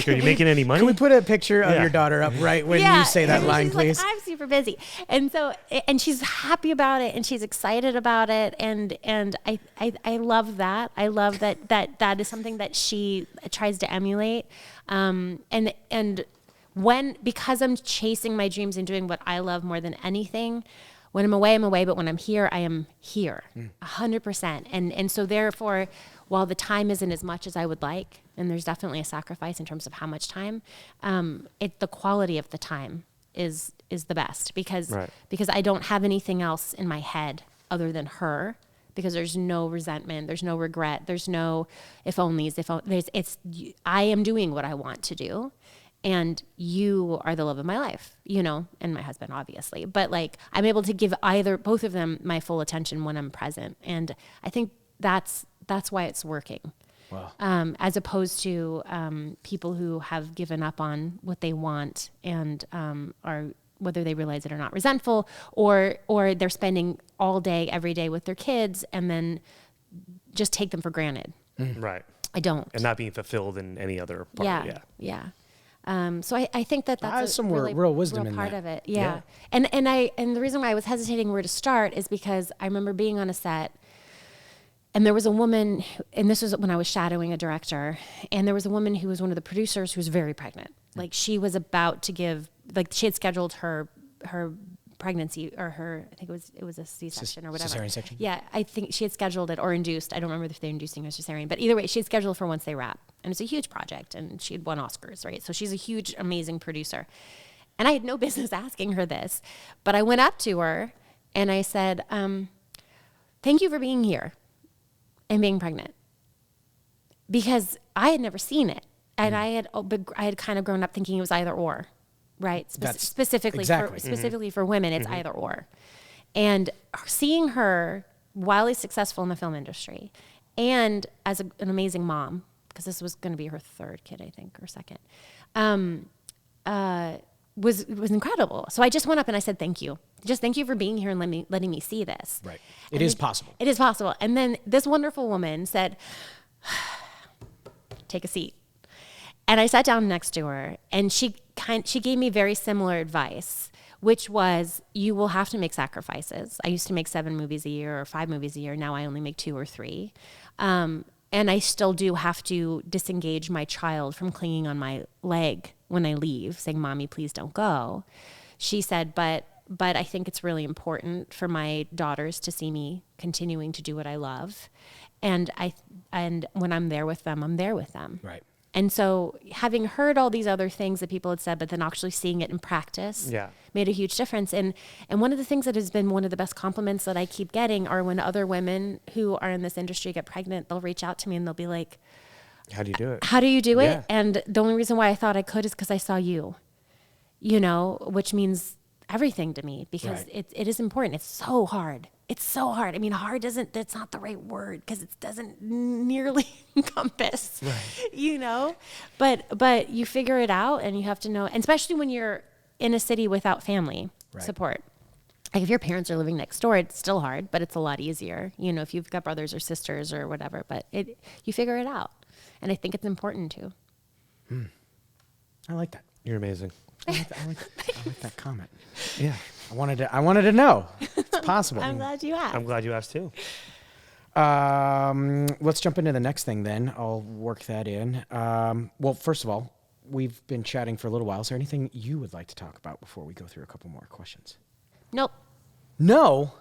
Are you making any money? Can we put a picture of your daughter up right when you say that and line, she's please? Like, I'm super busy. And so, and she's happy about it and she's excited about it. And I love that. I love that is something that she tries to emulate. Because I'm chasing my dreams and doing what I love more than anything, when I'm away, I'm away. But when I'm here, I am here 100%. And so therefore, while the time isn't as much as I would like, and there's definitely a sacrifice in terms of how much time, the quality of the time is the best because I don't have anything else in my head other than her. Because there's no resentment, there's no regret, there's no if onlys, I am doing what I want to do. And you are the love of my life, and my husband, obviously. But like, I'm able to give both of them my full attention when I'm present. And I think that's why it's working. Wow. As opposed to people who have given up on what they want and are, whether they realize it or not, resentful, or they're spending all day, every day with their kids and then just take them for granted. Right. I don't. And not being fulfilled in any other part. Yeah. So I think that's some really real wisdom real in part that. of it. Yeah. And the reason why I was hesitating where to start is because I remember being on a set And there was a woman, and this was when I was shadowing a director, and there was a woman who was one of the producers who was very pregnant. Like she was about to give, like she had scheduled her pregnancy or her, I think it was a C-section or whatever. Cesarean section? Yeah, I think she had scheduled it or induced. I don't remember if they're inducing or cesarean, but either way, she had scheduled for once they wrap. And it's a huge project, and she had won Oscars, right? So she's a huge, amazing producer. And I had no business asking her this, but I went up to her and I said, thank you for being here and being pregnant, because I had never seen it, and I had kind of grown up thinking it was either or, right? Specifically for women, it's either or. And seeing her wildly successful in the film industry, and as an amazing mom, because this was going to be her third kid, I think, or second, was incredible. So I just went up and I said, thank you. Just thank you for being here and letting me see this. Right. It is possible. It is possible. And then this wonderful woman said, take a seat. And I sat down next to her, and she gave me very similar advice, which was, you will have to make sacrifices. I used to make 7 movies a year or 5 movies a year. Now I only make 2 or 3. And I still do have to disengage my child from clinging on my leg when I leave, saying, Mommy, please don't go. She said, but I think it's really important for my daughters to see me continuing to do what I love. And when I'm there with them, I'm there with them. Right. And so having heard all these other things that people had said, but then actually seeing it in practice made a huge difference. And one of the things that has been one of the best compliments that I keep getting are when other women who are in this industry get pregnant, they'll reach out to me and they'll be like, how do you do it? How do you do it? And the only reason why I thought I could is because I saw you, which means everything to me, because it is important. It's so hard. It's so hard. I mean, that's not the right word, because it doesn't nearly encompass, but you figure it out, and you have to know, and especially when you're in a city without family support. Like if your parents are living next door, it's still hard, but it's a lot easier, if you've got brothers or sisters or whatever, but you figure it out. And I think it's important too. I like that. You're amazing. I like that comment. Yeah. I wanted to know. It's possible. I'm glad you asked. I'm glad you asked too. Let's jump into the next thing then. I'll work that in. Well, first of all, we've been chatting for a little while. Is there anything you would like to talk about before we go through a couple more questions? Nope. No?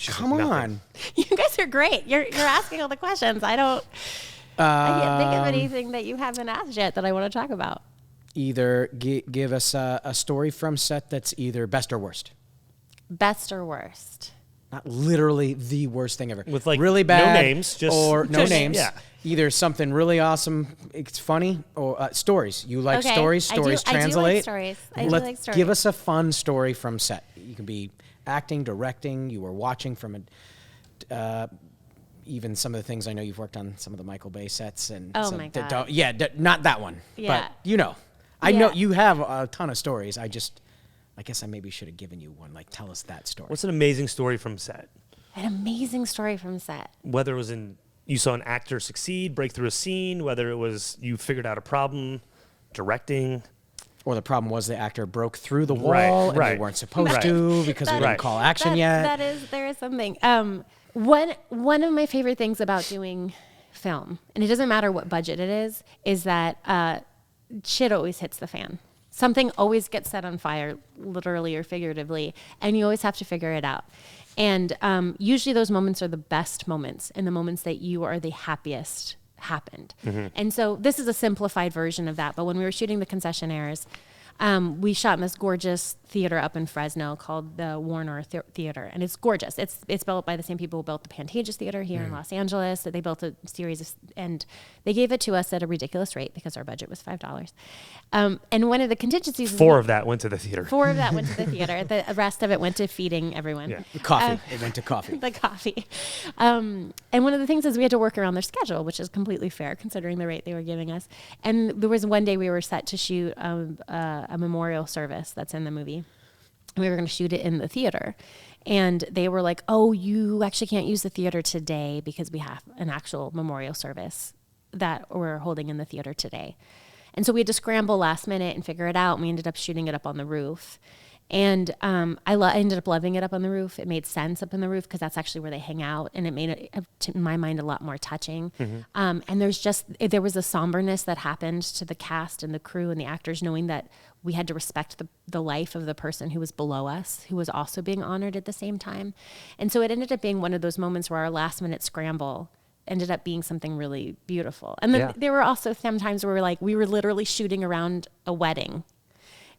Come on. You guys are great. You're asking all the questions. I can't think of anything that you haven't asked yet that I want to talk about. Either give us a story from set that's either best or worst. Best or worst? Not literally the worst thing ever. With like really bad, no names, no names. Yeah. Either something really awesome, it's funny, or stories. You like stories? Stories translate. I do like stories. Give us a fun story from set. You can be acting, directing. You were watching from even some of the things I know you've worked on, some of the Michael Bay sets and. Oh my God. Not that one. Yeah. But I know you have a ton of stories. I guess I maybe should have given you one. Like, tell us that story. What's an amazing story from set? An amazing story from set. Whether it was you saw an actor succeed, break through a scene, whether it was you figured out a problem, directing. Or the problem was the actor broke through the wall and they weren't supposed to because we didn't call action yet. There is something. One of my favorite things about doing film, and it doesn't matter what budget it is that shit always hits the fan. Something always gets set on fire, literally or figuratively, and you always have to figure it out. And usually those moments are the best moments, and the moments that you are the happiest happened. Mm-hmm. And so this is a simplified version of that, but when we were shooting The Concessionaires, we shot in this gorgeous theater up in Fresno called the Warner Theater, and it's gorgeous. It's built by the same people who built the Pantages Theater here in Los Angeles. They built a series of, and they gave it to us at a ridiculous rate because our budget was $5. And one of the contingencies. Four of that went to the theater. The rest of it went to feeding everyone. Yeah. The coffee. It went to coffee. The coffee. And one of the things is we had to work around their schedule, which is completely fair considering the rate they were giving us. And there was one day we were set to shoot a memorial service that's in the movie. We were going to shoot it in the theater. And they were like, oh, you actually can't use the theater today because we have an actual memorial service that we're holding in the theater today. And so we had to scramble last minute and figure it out. And we ended up shooting it up on the roof. And I ended up loving it up on the roof. It made sense up on the roof because that's actually where they hang out, and it made it, in my mind, a lot more touching. And there was a somberness that happened to the cast and the crew and the actors, knowing that we had to respect the life of the person who was below us, who was also being honored at the same time. And so it ended up being one of those moments where our last minute scramble ended up being something really beautiful. And then there were also some times where we were literally shooting around a wedding.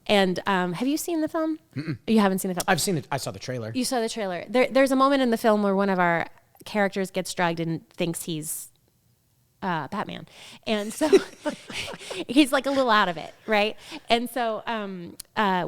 And have you seen the film? Mm-mm. You haven't seen the film? I've seen it. I saw the trailer. You saw the trailer. There's a moment in the film where one of our characters gets drugged and thinks he's Batman. And so he's like a little out of it, right? And so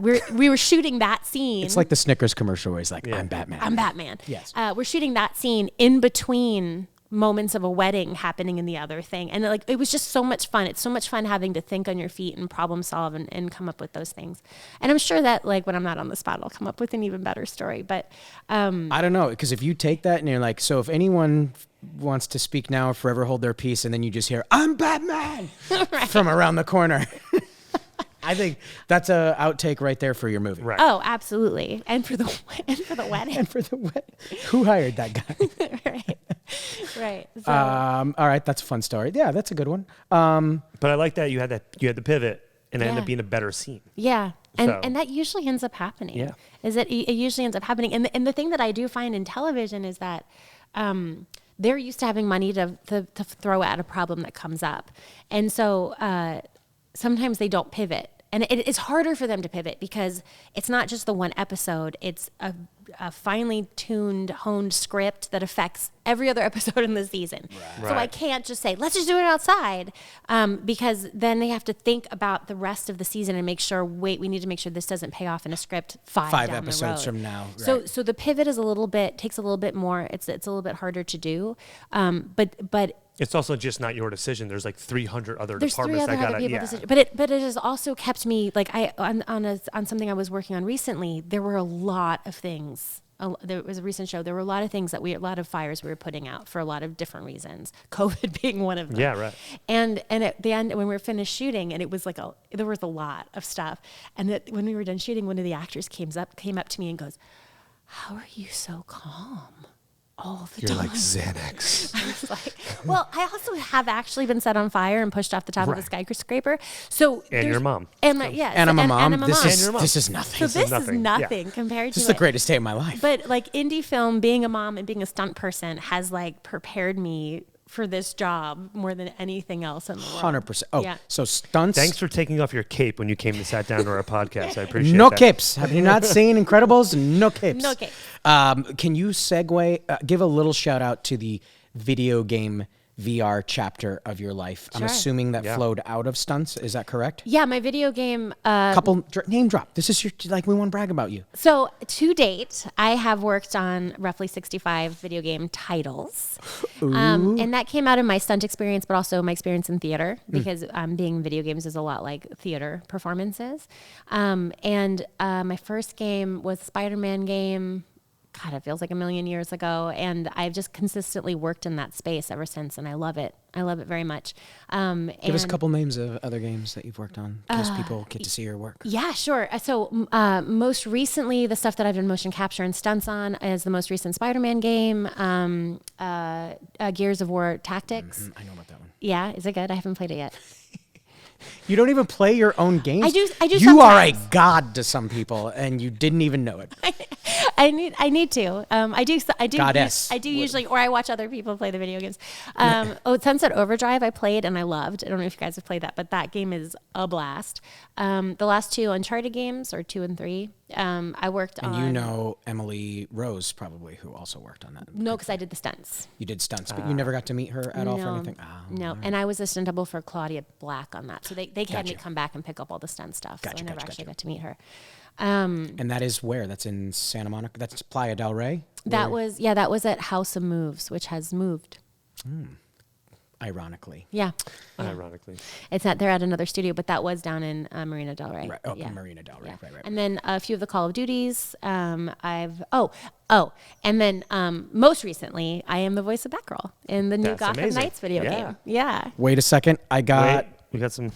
we were shooting that scene. It's like the Snickers commercial where he's like, I'm Batman. I'm Batman. Yes. We're shooting that scene in between moments of a wedding happening in the other thing. And it was just so much fun. It's so much fun having to think on your feet and problem solve and come up with those things. And I'm sure that when I'm not on the spot, I'll come up with an even better story. But I don't know, because if you take that and you're like, so if anyone wants to speak now or forever hold their peace, and then you just hear, I'm Batman from around the corner. I think that's a outtake right there for your movie. Right. Oh, absolutely. And for the wedding. And for the wedding. Who hired that guy? Right. Right. So. All right. That's a fun story. Yeah, that's a good one. But I like that you had the pivot and it ended up being a better scene. Yeah. And that usually ends up happening. Yeah. It usually ends up happening. And the thing that I do find in television is that they're used to having money to throw at a problem that comes up. And so sometimes they don't pivot. And it's harder for them to pivot because it's not just the one episode. It's a finely tuned, honed script that affects every other episode in the season. Right. So I can't just say, let's just do it outside, because then they have to think about the rest of the season and make sure, we need to make sure this doesn't pay off in a script five down episodes the road. from now. Right. So the pivot is takes a little bit more. It's a little bit harder to do, but it's also just not your decision. There's 300 other There's departments three other that people decision. But it has also kept me on something I was working on recently. There were a lot of things. There was a recent show. There were a lot of things a lot of fires we were putting out for a lot of different reasons. COVID being one of them. Yeah, right. And at the end, when we were finished shooting, and it was there was a lot of stuff. And when we were done shooting, one of the actors came up to me and goes, "How are you so calm all the time?" You're like Xanax. I was like, well, I also have actually been set on fire and pushed off the top of a skyscraper. So and your mom. And and I'm a mom. This is nothing. So this is nothing compared to this is the greatest day of my life. But indie film, being a mom and being a stunt person has prepared me for this job more than anything else in the world. 100%. Oh, yeah. So stunts. Thanks for taking off your cape when you came and sat down to our podcast. I appreciate that. No capes. Have you not seen Incredibles? No capes. No capes. Can you give a little shout out to the video game VR chapter of your life? Sure. I'm assuming that flowed out of stunts. Is that correct? Yeah, my video game. Name drop. This is we want to brag about you. So to date, I have worked on roughly 65 video game titles, and that came out of my stunt experience, but also my experience in theater, because being in video games is a lot like theater performances. And my first game was a Spiderman game. God, it feels like a million years ago. And I've just consistently worked in that space ever since. And I love it. I love it very much. Give us a couple names of other games that you've worked on, because people get to see your work. Yeah, sure. So most recently, the stuff that I've done motion capture and stunts on is the most recent Spider-Man game, Gears of War Tactics. Mm-hmm. I know about that one. Yeah, is it good? I haven't played it yet. You don't even play your own games? I do. You sometimes. Are a god to some people, and you didn't even know it. I need to. I do. Goddess. I do usually, or I watch other people play the video games. Sunset Overdrive I played and I loved. I don't know if you guys have played that, but that game is a blast. The last two Uncharted games, or 2 and 3, I worked on. And you know Emily Rose probably, who also worked on that. No, because I did the stunts. You did stunts, but you never got to meet her at all for anything? No, and I was a stunt double for Claudia Black on that. So they had me come back and pick up all the stunt stuff. So I never actually got to meet her. And that is where? That's in Santa Monica? That's Playa del Rey? That was at House of Moves, which has moved. Ironically. Yeah. Ironically. It's not, they're at another studio, but that was down in Marina del Rey. Right. Oh, yeah. Marina del Rey. Yeah. Right. And then a few of the Call of Duties. And then most recently, I am the voice of Batgirl in the new Gotham Knights video game. Yeah. Wait a second. We got some.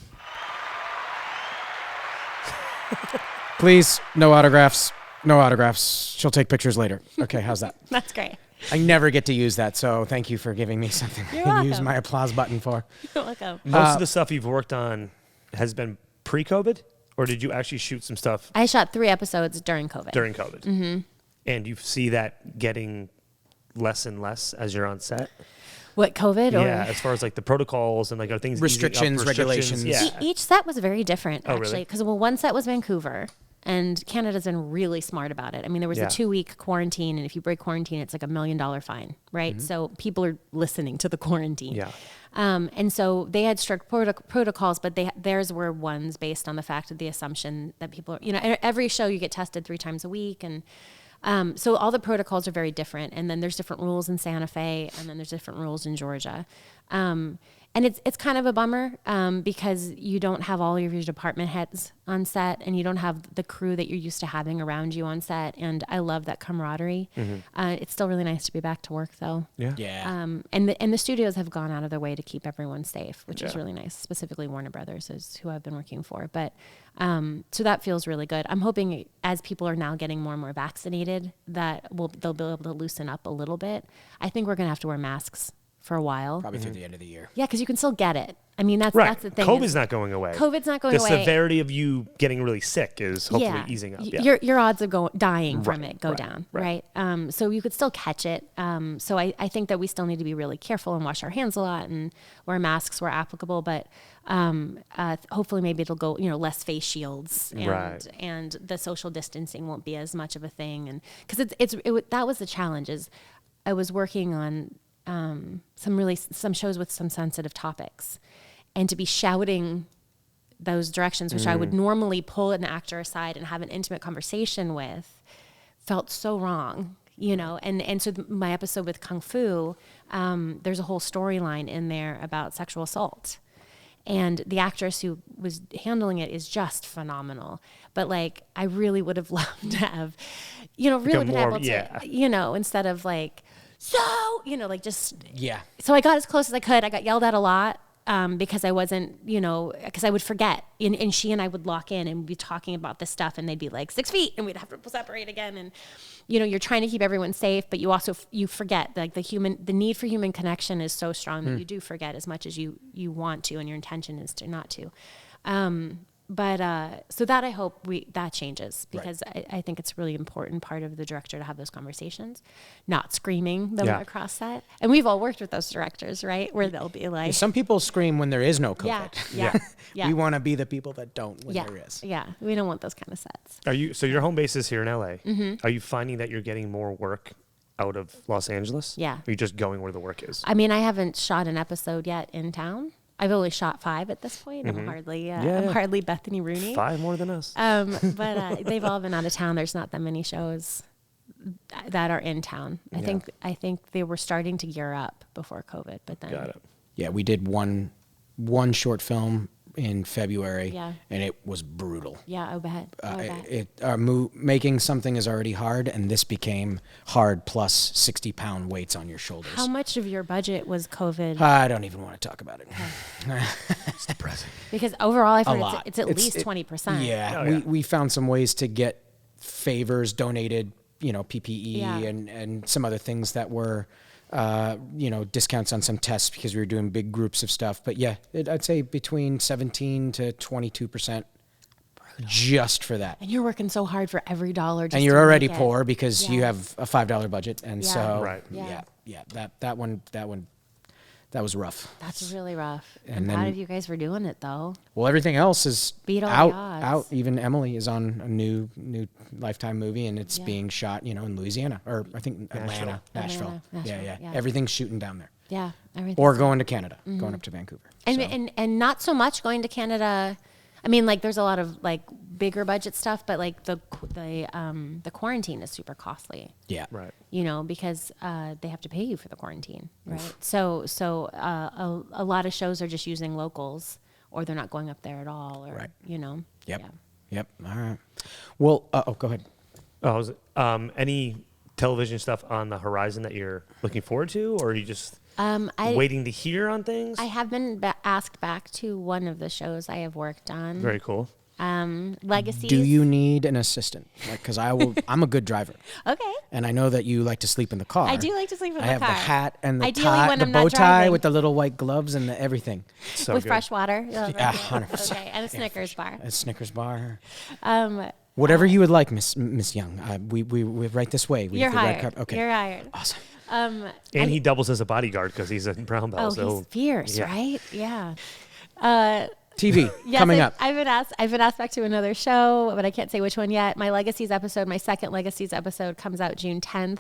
Please, no autographs. No autographs. She'll take pictures later. Okay, how's that? That's great. I never get to use that, so thank you for giving me something You're to use welcome. my applause button for. You're welcome. Most of the stuff you've worked on has been pre-COVID, or did you actually shoot some stuff I shot 3 episodes during COVID. during COVID? Mm-hmm. And you see that getting less and less as you're on set? What, COVID? Yeah, Or? as far as like the protocols and like are things Restrictions, easing up, regulations. Yeah. Each set was very different, Oh, actually. really? Because, one set was Vancouver, and Canada's been really smart about it. I mean, there was Yeah. a 2-week quarantine, and if you break quarantine, it's like $1 million fine, right? So people are listening to the quarantine. Yeah. And so they had strict protocols, but theirs were ones based on the fact of the assumption that people are, every show you get tested 3 times a week. And so all the protocols are very different. And then there's different rules in Santa Fe, and then there's different rules in Georgia. And it's kind of a bummer because you don't have all of your department heads on set, and you don't have the crew that you're used to having around you on set. And I love that camaraderie. It's still really nice to be back to work, though. Yeah. Yeah. And the studios have gone out of their way to keep everyone safe, which is Yeah. really nice. Specifically, Warner Brothers is who I've been working for. But so that feels really good. I'm hoping as people are now getting more and more vaccinated, that they'll be able to loosen up a little bit. I think we're going to have to wear masks for a while. Probably through the end of the year. Yeah, because you can still get it. I mean, that's Right. the thing. COVID's not going away. COVID's not going the away. severity of you getting really sick is hopefully easing up. Yeah. Your odds of dying from Right, it go right, down, right. right? So you could still catch it. So I think that we still need to be really careful and wash our hands a lot and wear masks where applicable. But hopefully maybe it'll go, less face shields and Right. and the social distancing won't be as much of a thing. And because that was the challenge. Is I was working on some shows with some sensitive topics, and to be shouting those directions, which I would normally pull an actor aside and have an intimate conversation with, felt so wrong, and so my episode with Kung Fu, there's a whole storyline in there about sexual assault. And the actress who was handling it is just phenomenal. But I really would have loved to have, really been able to, instead of just. Yeah. So I got as close as I could. I got yelled at a lot because I wasn't, because I would forget. And she and I would lock in and be talking about this stuff, and they'd be like 6 feet, and we'd have to separate again. And, you're trying to keep everyone safe, but you also, you forget, the need for human connection is so strong that you do forget as much as you want to, and your intention is to not to. But so that I hope that changes, because I think it's a really important part of the director to have those conversations, not screaming them across set. And we've all worked with those directors, right? Where they'll be like, Some people scream when there is no COVID. yeah. We want to be the people that don't when there is. Yeah, we don't want those kind of sets. So your home base is here in LA. Are you finding that you're getting more work out of Los Angeles? Yeah. Or are you just going where the work is? I mean, I haven't shot an episode yet in town. I've only shot 5 at this point. I'm hardly Bethany Rooney. 5 more than us. But they've all been out of town. There's not that many shows that are in town. I think they were starting to gear up before COVID, but then. Got it. Yeah, we did one short film in February, and it was brutal. Yeah, I bet. Making something is already hard, and this became hard plus 60-pound weights on your shoulders. How much of your budget was COVID? I don't even want to talk about it. It's depressing. Because overall, I've heard A lot. it's at least 20%. Yeah, we found some ways to get favors donated, PPE Yeah. and some other things that were, discounts on some tests because we were doing big groups of stuff. But yeah, I'd say between 17 to 22% just for that. And you're working so hard for every dollar. Just And you're to already make it. poor because you Yeah. have a $5 budget, and Yeah. so Right. Yeah. that one was rough. That's really rough. And I'm then- proud of you guys for doing it, though. Well, everything else is Beat all the out. odds. Even Emily is on a new Lifetime movie, and it's being shot, in Louisiana, or I think Nashville. Nashville, Yeah. yeah. Everything's shooting down there, Yeah, everything. or going to Canada, going up to Vancouver. So, And not so much going to Canada. I mean, there's a lot of bigger budget stuff, but the quarantine is super costly. yeah, Right. Because they have to pay you for the quarantine, right? So a lot of shows are just using locals, or they're not going up there at all, or Right. Yep. Yep. All right. Well, go ahead. Any television stuff on the horizon that you're looking forward to, or are you just waiting to hear on things? I have been asked back to one of the shows I have worked on. Very cool. Legacies. Do you need an assistant? Like, because I'm a good driver. Okay. And I know that you like to sleep in the car. I do like to sleep in the car. I have the hat and the Ideally tie, when the I'm bow not tie driving. with the little white gloves and everything. So With good. fresh water. Yeah, 100%. Okay, and a Snickers bar. A Snickers bar. Um, Whatever you would like, Miss Young. We're right this way. We you're have the red hired. carpet. Okay. You're hired. Awesome. And he doubles as a bodyguard because he's a brown belt. Oh, so he's fierce, yeah. right? Yeah. TV Yes, coming up. I've been asked back to another show, but I can't say which one yet. My Legacies episode, my second Legacies episode, comes out June 10th.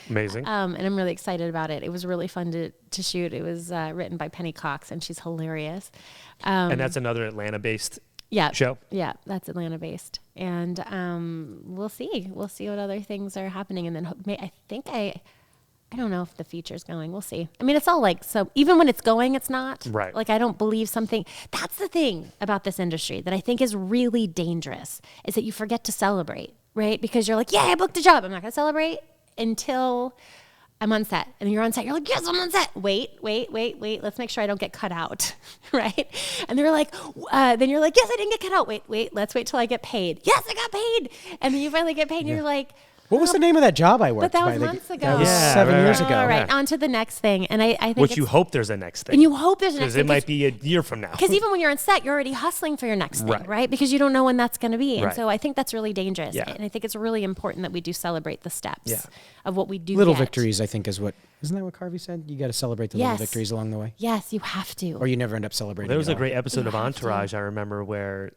Amazing. And I'm really excited about it. It was really fun to shoot. It was written by Penny Cox, and she's hilarious. And that's another Atlanta-based show? Yeah, that's Atlanta-based. And we'll see. We'll see what other things are happening. And then I don't know if the feature's going. We'll see. I mean, it's all like, so even when it's going, it's not. Right. Like, I don't believe something. That's the thing about this industry that I think is really dangerous, is that you forget to celebrate, right? Because you're like, yeah, I booked a job. I'm not going to celebrate until I'm on set. And you're on set. You're like, yes, I'm on set. Wait. Let's make sure I don't get cut out, right? And they're like, then you're like, yes, I didn't get cut out. Wait. Let's wait till I get paid. Yes, I got paid. And then you finally get paid and you're like, What was the name of that job I worked? but that was by? months ago. That was Yeah, 7 right, years right. ago. All right, Yeah. on to the next thing. And I think Which you hope there's a next thing. and you hope there's a next Because thing. it might be a year from now. Because even when you're on set, you're already hustling for your next thing, Right. right? Because you don't know when that's going to be. And Right. so I think that's really dangerous. Yeah. And I think it's really important that we do celebrate the steps Yeah. of what we do. Little get. victories, I think, isn't that what Carvey said? You got to celebrate the little Yes. victories along the way. Yes, you have to. Or you never end up celebrating. There was at a all. great episode You of have to. Entourage, I remember, where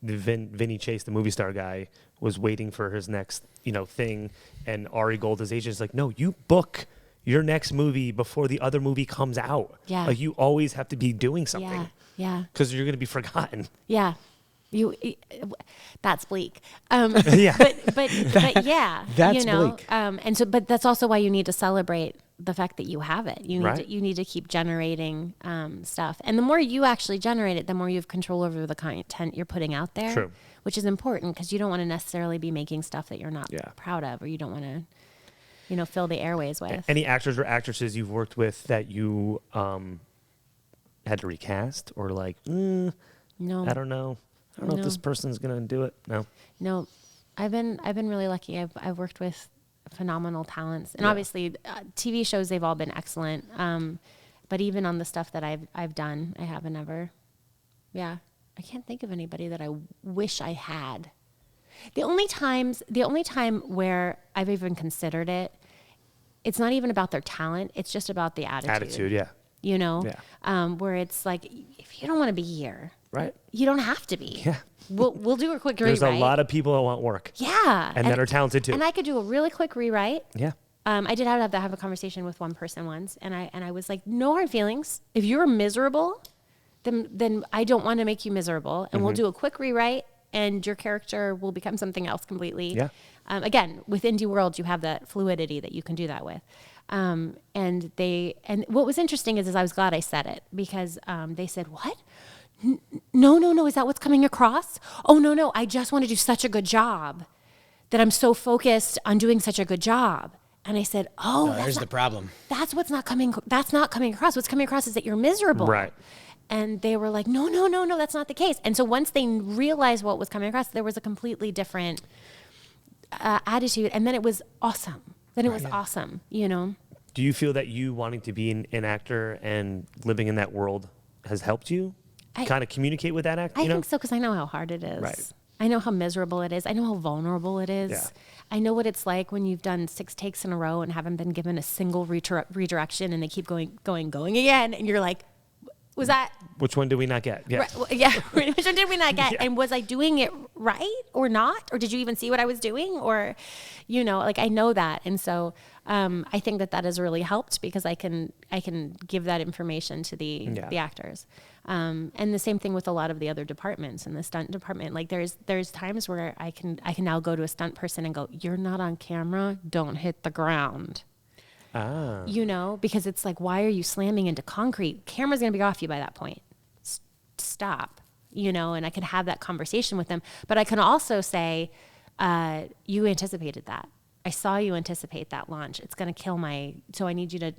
the Vinny Chase, the movie star guy, was waiting for his next, thing, and Ari Gold, his agent, is like, no, you book your next movie before the other movie comes out. Yeah. Like, you always have to be doing something Yeah. because you're going to be forgotten. Yeah. That's bleak. Yeah. But yeah, That's bleak. And so, but that's also why you need to celebrate the fact that you have it. You need Right. you need to keep generating stuff, and the more you actually generate it, the more you have control over the content you're putting out there. True. Which is important because you don't want to necessarily be making stuff that you're not Yeah. proud of, or you don't want to, fill the airways with. Any actors or actresses you've worked with that you had to recast or like, No, I don't know if No. this person's going to do it. No. I've been really lucky. I've worked with phenomenal talents, and obviously TV shows, they've all been excellent. But even on the stuff that I've done, I haven't ever. Yeah, I can't think of anybody that I wish I had. The only time where I've even considered it, it's not even about their talent. It's just about the attitude. Yeah. Where it's like, if you don't want to be here, Right. you don't have to be. Yeah. We'll do a quick There's rewrite. a lot of people that want work. Yeah. And that are talented too. And I could do a really quick rewrite. Yeah. I did have to have a conversation with one person once, and I was like, no hard feelings. If you're miserable, then I don't want to make you miserable, and we'll do a quick rewrite, and your character will become something else completely. Yeah. Again, with indie worlds, you have that fluidity that you can do that with. And what was interesting is I was glad I said it, because they said, what? No. Is that what's coming across? Oh, no. I just want to do such a good job that I'm so focused on doing such a good job. And I said, There's the problem. that's not coming across. What's coming across is that you're miserable. Right. And they were like, no, that's not the case. And so once they realized what was coming across, there was a completely different attitude. And then it was awesome. Awesome, Do you feel that you wanting to be an actor and living in that world has helped you kind of communicate with that actor? I think so, because I know how hard it is. Right. I know how miserable it is. I know how vulnerable it is. Yeah. I know what it's like when you've done 6 takes in a row and haven't been given a single redirection, and they keep going again. And you're like, was that... Which one did we not get? Yeah. Right, well, yeah. Which one did we not get? Yeah. And was I doing it right or not? Or did you even see what I was doing? Or, I know that. And so I think that has really helped, because I can give that information to the actors. And the same thing with a lot of the other departments in the stunt department. Like there's times where I can now go to a stunt person and go, you're not on camera. Don't hit the ground. Ah. Because it's like, why are you slamming into concrete? Camera's going to be off you by that point. Stop, and I can have that conversation with them. But I can also say, you anticipated that. I saw you anticipate that launch. It's going to kill so I need you to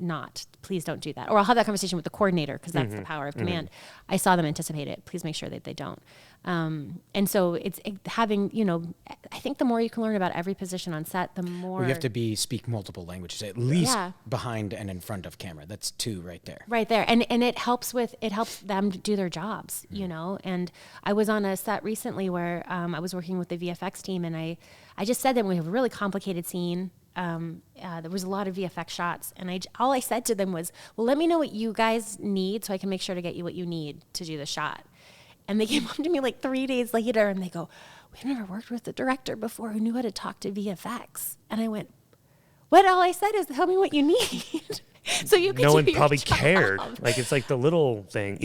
please don't do that. Or I'll have that conversation with the coordinator because that's the power of command. I saw them anticipate it. Please make sure that they don't. And so it's having, I think the more you can learn about every position on set, the more. Well, you have to speak multiple languages, at least behind and in front of camera. That's 2 right there. Right there. And it helps them to do their jobs, and I was on a set recently where I was working with the VFX team, and I just said that we have a really complicated scene. There was a lot of VFX shots, and all I said to them was, well, let me know what you guys need so I can make sure to get you what you need to do the shot. And they came up to me like 3 days later, and they go, we've never worked with a director before who knew how to talk to VFX. And I went, what? All I said is tell me what you need. So you can no do one your probably job. cared. Like, it's like the little thing,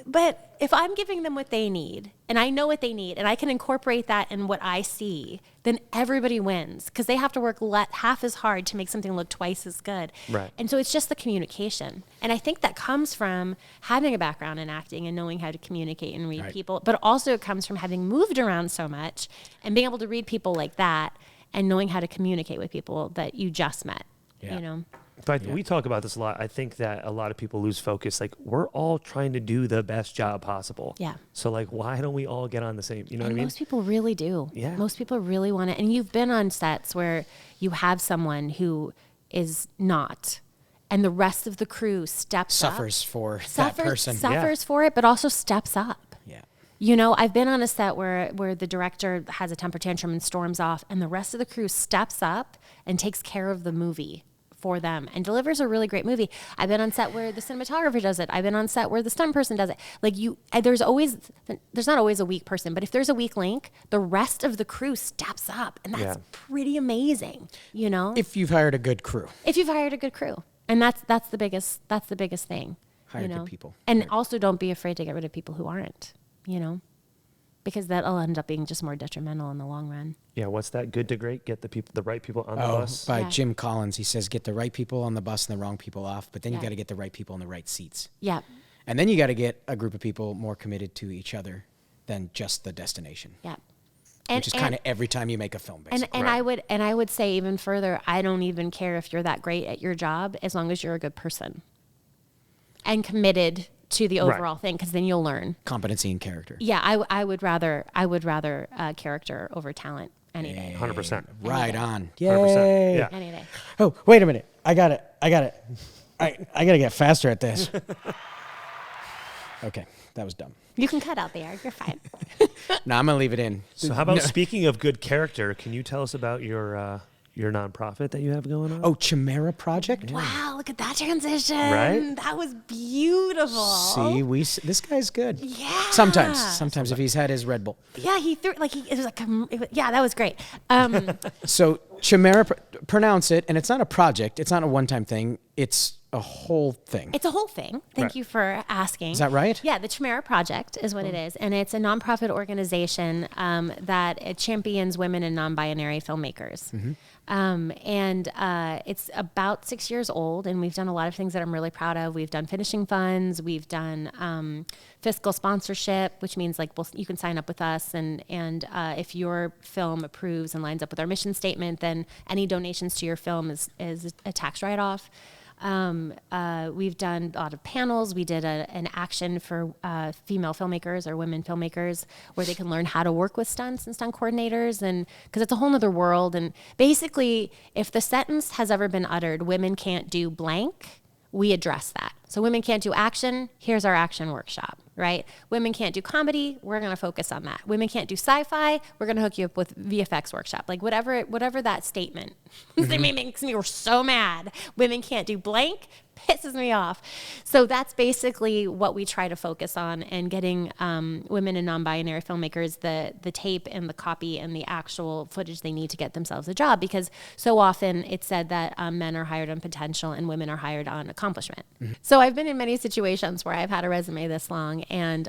But if I'm giving them what they need, and I know what they need, and I can incorporate that in what I see, then everybody wins because they have to work half as hard to make something look twice as good. Right. And so it's just the communication. And I think that comes from having a background in acting and knowing how to communicate and read people, but also it comes from having moved around so much and being able to read people like that and knowing how to communicate with people that you just met, But we talk about this a lot. I think that a lot of people lose focus. Like, we're all trying to do the best job possible. Yeah. So, like, why don't we all get on the same, what I mean? Most people really do. Yeah. Most people really want it. And you've been on sets where you have someone who is not, and the rest of the crew Suffers up. for that person. Suffers for it, but also steps up. Yeah. I've been on a set where the director has a temper tantrum and storms off, and the rest of the crew steps up and takes care of the movie for them and delivers a really great movie. I've been on set where the cinematographer does it. I've been on set where the stunt person does it. Like there's not always a weak person, but if there's a weak link, the rest of the crew steps up, and that's pretty amazing. If you've hired a good crew. And that's the biggest thing. Hire good people. And also don't be afraid to get rid of people who aren't, because that'll end up being just more detrimental in the long run. Yeah, what's that? Good to great? Get the right people on the bus? By Jim Collins. He says, get the right people on the bus and the wrong people off, but then you got to get the right people in the right seats. Yeah. And then you got to get a group of people more committed to each other than just the destination. Yeah. Which is kind of every time you make a film, basically. And I would say even further, I don't even care if you're that great at your job as long as you're a good person and committed to the overall thing, because then you'll learn competency and character. Yeah, I would rather character over talent any day. 100%. Right on. 100%. Yay. Yeah. Any day. Oh, wait a minute. I got it. I got to get faster at this. Okay, that was dumb. You can cut out there. You're fine. No, I'm gonna leave it in. So how about speaking of good character? Can you tell us about your nonprofit that you have going on? Oh, Chimera Project. Wow, look at that transition. Right? That was beautiful. See, this guy's good. Yeah. Sometimes if he's had his Red Bull. Yeah, that was great. So Chimera, pronounce it, and it's not a project. It's not a one-time thing. It's a whole thing. It's a whole thing. Thank you for asking. Is that right? Yeah, the Chimera Project is what it is. And it's a nonprofit organization that champions women and non-binary filmmakers. Mm-hmm. It's about 6 years old, and we've done a lot of things that I'm really proud of. We've done finishing funds. We've done fiscal sponsorship, which means you can sign up with us, and if your film approves and lines up with our mission statement, then any donations to your film is a tax write-off. We've done a lot of panels. We did an action for female filmmakers or women filmmakers where they can learn how to work with stunts and stunt coordinators, and because it's a whole nother world. And basically, if the sentence has ever been uttered, women can't do blank, we address that. So women can't do action, here's our action workshop, right? Women can't do comedy, we're gonna focus on that. Women can't do sci-fi, we're gonna hook you up with VFX workshop. Like whatever that statement makes me so mad. Women can't do blank, pisses me off. So that's basically what we try to focus on, and getting women and non-binary filmmakers the tape and the copy and the actual footage they need to get themselves a job, because so often it's said that men are hired on potential and women are hired on accomplishment. Mm-hmm. So I've been in many situations where I've had a resume this long, and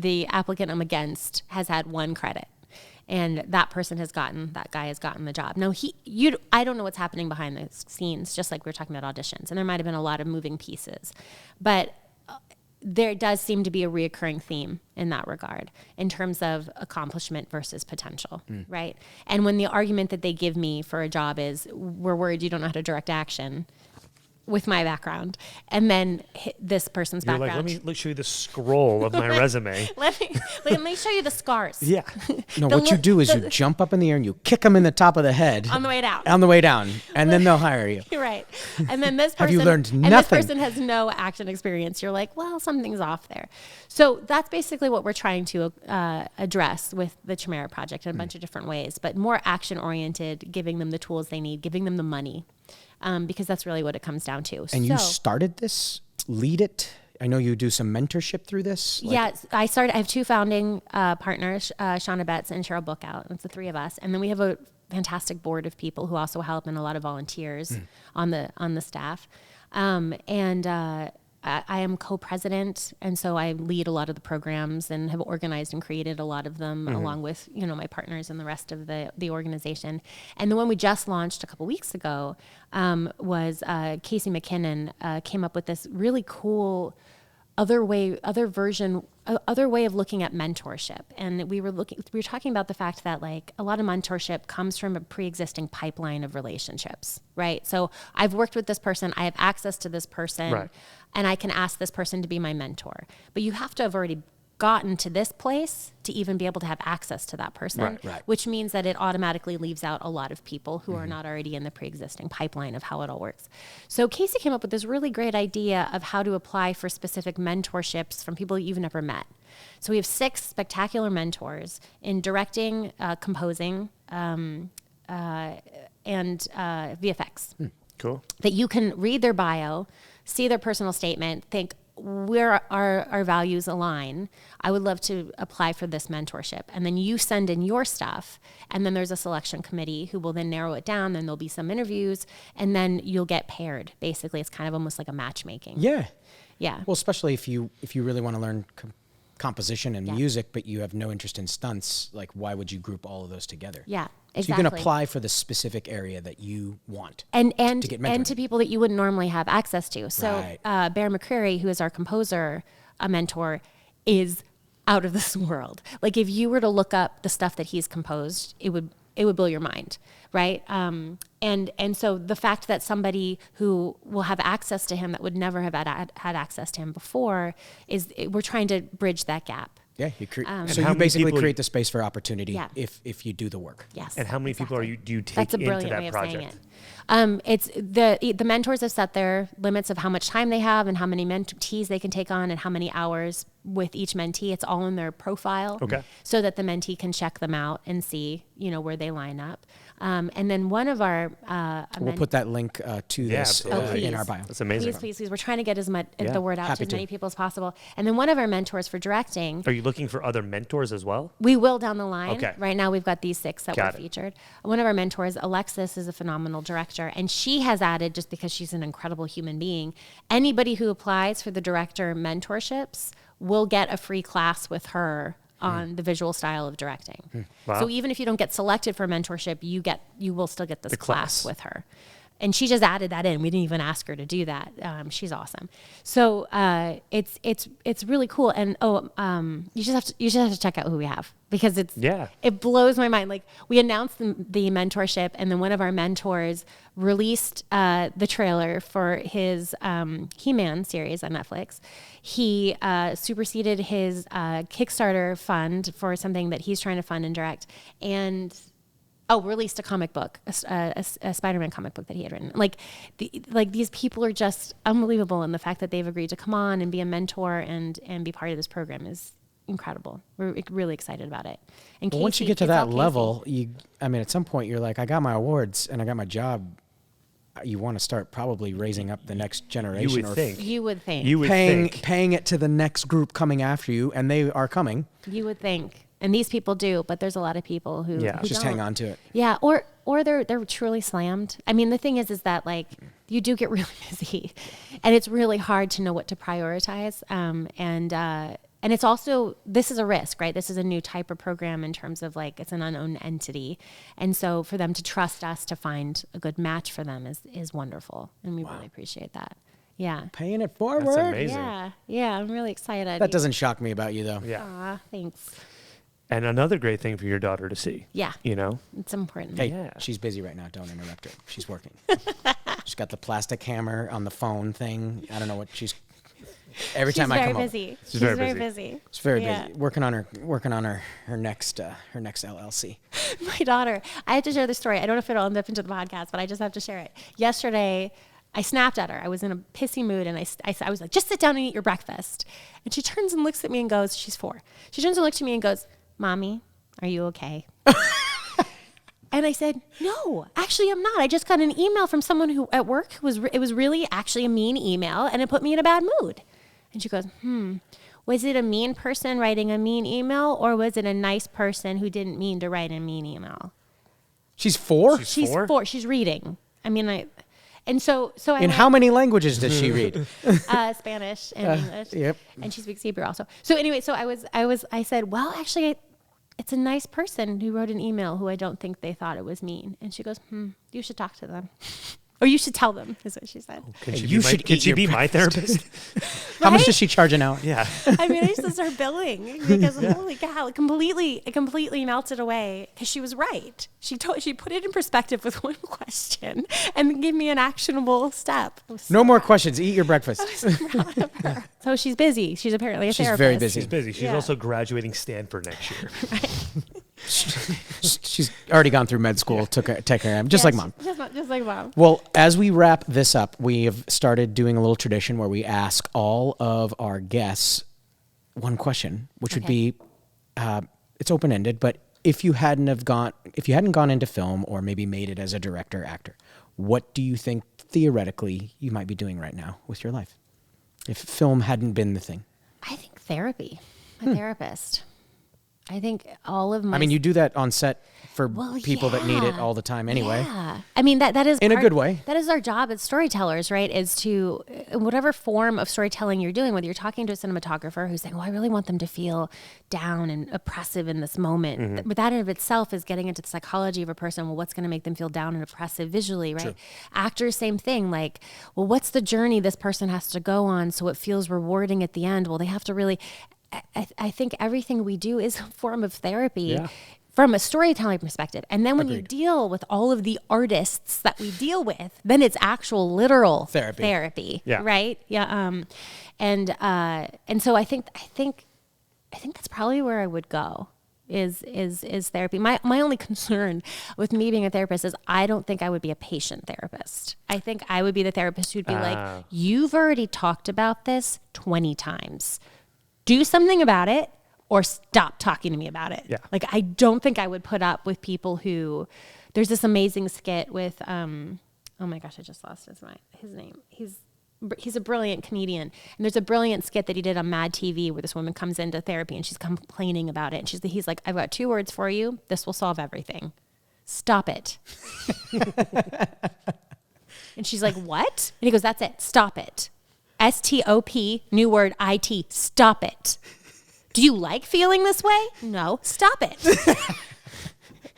the applicant I'm against has had one credit. And that guy has gotten the job. Now, I don't know what's happening behind the scenes, just like we were talking about auditions. And there might have been a lot of moving pieces. But there does seem to be a reoccurring theme in that regard in terms of accomplishment versus potential, right? And when the argument that they give me for a job is, we're worried you don't know how to direct action, with my background, and then this person's You're background. like, let me show you the scroll of my resume. let me show you the scars. Yeah. No, what you do is you jump up in the air and you kick them in the top of the head. On the way down. On the way down. And then they'll hire you. You're right. And then this person. Have you learned and nothing? this person has no action experience. You're like, well, something's off there. So that's basically what we're trying to address with the Chimera Project in a bunch of different ways, but more action oriented, giving them the tools they need, giving them the money. Because that's really what it comes down to. And you started this, lead it. I know you do some mentorship through this. Yeah, I have two founding partners, Shauna Betts and Cheryl Bookout. It's the three of us, and then we have a fantastic board of people who also help, and a lot of volunteers on the staff. I am co-president, and so I lead a lot of the programs and have organized and created a lot of them along with, my partners and the rest of the organization. And the one we just launched a couple weeks ago was Casey McKinnon came up with this really cool other way of looking at mentorship. And we were talking about the fact that like a lot of mentorship comes from a pre-existing pipeline of relationships, right? So I've worked with this person, I have access to this person, right, and I can ask this person to be my mentor. But you have to have already gotten to this place to even be able to have access to that person, right. Which means that it automatically leaves out a lot of people who are not already in the pre-existing pipeline of how it all works. So Casey came up with this really great idea of how to apply for specific mentorships from people you've never met. So we have 6 spectacular mentors in directing, composing, and VFX. Cool. That you can read their bio, see their personal statement, think, where our values align, I would love to apply for this mentorship. And then you send in your stuff, and then there's a selection committee who will then narrow it down, then there'll be some interviews, and then you'll get paired. Basically, it's kind of almost like a matchmaking. Yeah. Yeah. Well, especially if you really want to learn composition and music, but you have no interest in stunts, like why would you group all of those together? Yeah. So Exactly. you can apply for the specific area that you want and to get mentored. And to people that you wouldn't normally have access to. So Right. Bear McCreary, who is our composer, a mentor, is out of this world. Like if you were to look up the stuff that he's composed, it would blow your mind, right? And so the fact that somebody who will have access to him that would never have had access to him before we're trying to bridge that gap. Yeah, And how you many basically people create the space for opportunity Yeah. if you do the work. Yes. And how many exactly. people do you take That's a into brilliant that way of project? saying it. It's the mentors have set their limits of how much time they have and how many mentees they can take on and how many hours with each mentee. It's all in their profile, Okay. so that the mentee can check them out and see where they line up. And then one of our We'll put that link to Yeah, this absolutely. in our bio. That's amazing. Please. We're trying to get as much Yeah. the word out Happy to as many to. people as possible. And then one of our mentors for directing, Are you looking for other mentors as well? we will down the line. Okay. Right now we've got these 6 that Got were it. featured. One of our mentors, Alexis, is a phenomenal director, and she has added, just because she's an incredible human being, anybody who applies for the director mentorships will get a free class with her on the visual style of directing. Wow. So even if you don't get selected for a mentorship, you will still get this The class. class with her. And she just added that in. We didn't even ask her to do that. She's awesome. So it's really cool. And you just have to check out who we have, because it blows my mind. Like we announced the mentorship, and then one of our mentors released the trailer for his He-Man series on Netflix. He superseded his Kickstarter fund for something that he's trying to fund and direct, and released a comic book, a Spiderman comic book that he had written. Like these people are just unbelievable, and the fact that they've agreed to come on and be a mentor and be part of this program is incredible. We're really excited about it. And Well, once you Casey, get to it's all that Casey. level, at some point you're like, I got my awards and I got my job. You want to start probably raising up the next generation. You would think. You would think. You would think. Paying it to the next group coming after you, and they are coming. You would think. And these people do, but there's a lot of people who Just don't. hang on to it. Yeah, or they're truly slammed. I mean, the thing is that like you do get really busy, and it's really hard to know what to prioritize. And it's also, this is a risk, right? This is a new type of program in terms of like it's an unknown entity, and so for them to trust us to find a good match for them is wonderful, and we really appreciate that. Yeah. Paying it forward. That's amazing. Yeah, I'm really excited. That doesn't shock me about you, though. Yeah. Aw, thanks. And another great thing for your daughter to see. Yeah. You know? It's important. Hey, Yeah. she's busy right now. Don't interrupt her. She's working. She's got the plastic hammer on the phone thing. I don't know what she's. Every time I come over, She's very busy. she's very busy working on her next LLC. My daughter, I have to share this story. I don't know if it'll end up into the podcast, but I just have to share it. Yesterday, I snapped at her. I was in a pissy mood, and I was like, just sit down and eat your breakfast. And she turns and looks at me and goes, she's 4. She turns and looks at me and goes, Mommy, are you okay? And I said, no, actually, I'm not. I just got an email from someone who at work it was really actually a mean email, and it put me in a bad mood. And she goes, was it a mean person writing a mean email, or was it a nice person who didn't mean to write a mean email? She's 4? She's 4. She's reading. I mean, so I In how many languages does she read? Spanish and English. Yep. And she speaks Hebrew also. So anyway, I said, well, actually, it's a nice person who wrote an email who I don't think they thought it was mean. And she goes, you should talk to them. Or you should tell them, is what she said. Can Hey, she be my therapist? How much does she charge an hour? Yeah. I mean, I used to start billing because holy cow, it completely melted away because she was right. She put it in perspective with one question and gave me an actionable step. No more questions. Eat your breakfast. Proud of her. So she's busy. She's apparently a She's therapist. very busy. She's busy. She's Yeah. also graduating Stanford next year. She's already gone through med school. Took her, just like mom. Just like mom. Well, as we wrap this up, we have started doing a little tradition where we ask all of our guests one question, which would be, it's open-ended, but if you hadn't gone into film or maybe made it as a director, actor, what do you think theoretically you might be doing right now with your life? If film hadn't been the thing. I think therapy. I'm a therapist. I think all of my... I mean, you do that on set for people that need it yeah. all the time anyway. Yeah. I mean, that is... In a good way. That is our job as storytellers, right? Is to, in whatever form of storytelling you're doing, whether you're talking to a cinematographer who's saying, well, I really want them to feel down and oppressive in this moment. Mm-hmm. But that in of itself is getting into the psychology of a person. Well, what's going to make them feel down and oppressive visually, right? True. Actors, same thing. Like, well, what's the journey this person has to go on so it feels rewarding at the end? Well, they have to really... I think everything we do is a form of therapy from a storytelling perspective. And then when you deal with all of the artists that we deal with, then it's actual literal therapy, right? Yeah. And so I think that's probably where I would go is therapy. My only concern with me being a therapist is I don't think I would be a patient therapist. I think I would be the therapist who'd be like, you've already talked about this 20 times. Do something about it or stop talking to me about it. Yeah. Like, I don't think I would put up with people who, there's this amazing skit with, oh my gosh, I just lost his name. He's a brilliant comedian. And there's a brilliant skit that he did on Mad TV where this woman comes into therapy and she's complaining about it. And he's like, I've got 2 words for you. This will solve everything. Stop it. And she's like, what? And he goes, that's it. Stop it. STOP, new word, IT, stop it. Do you like feeling this way? No, stop it.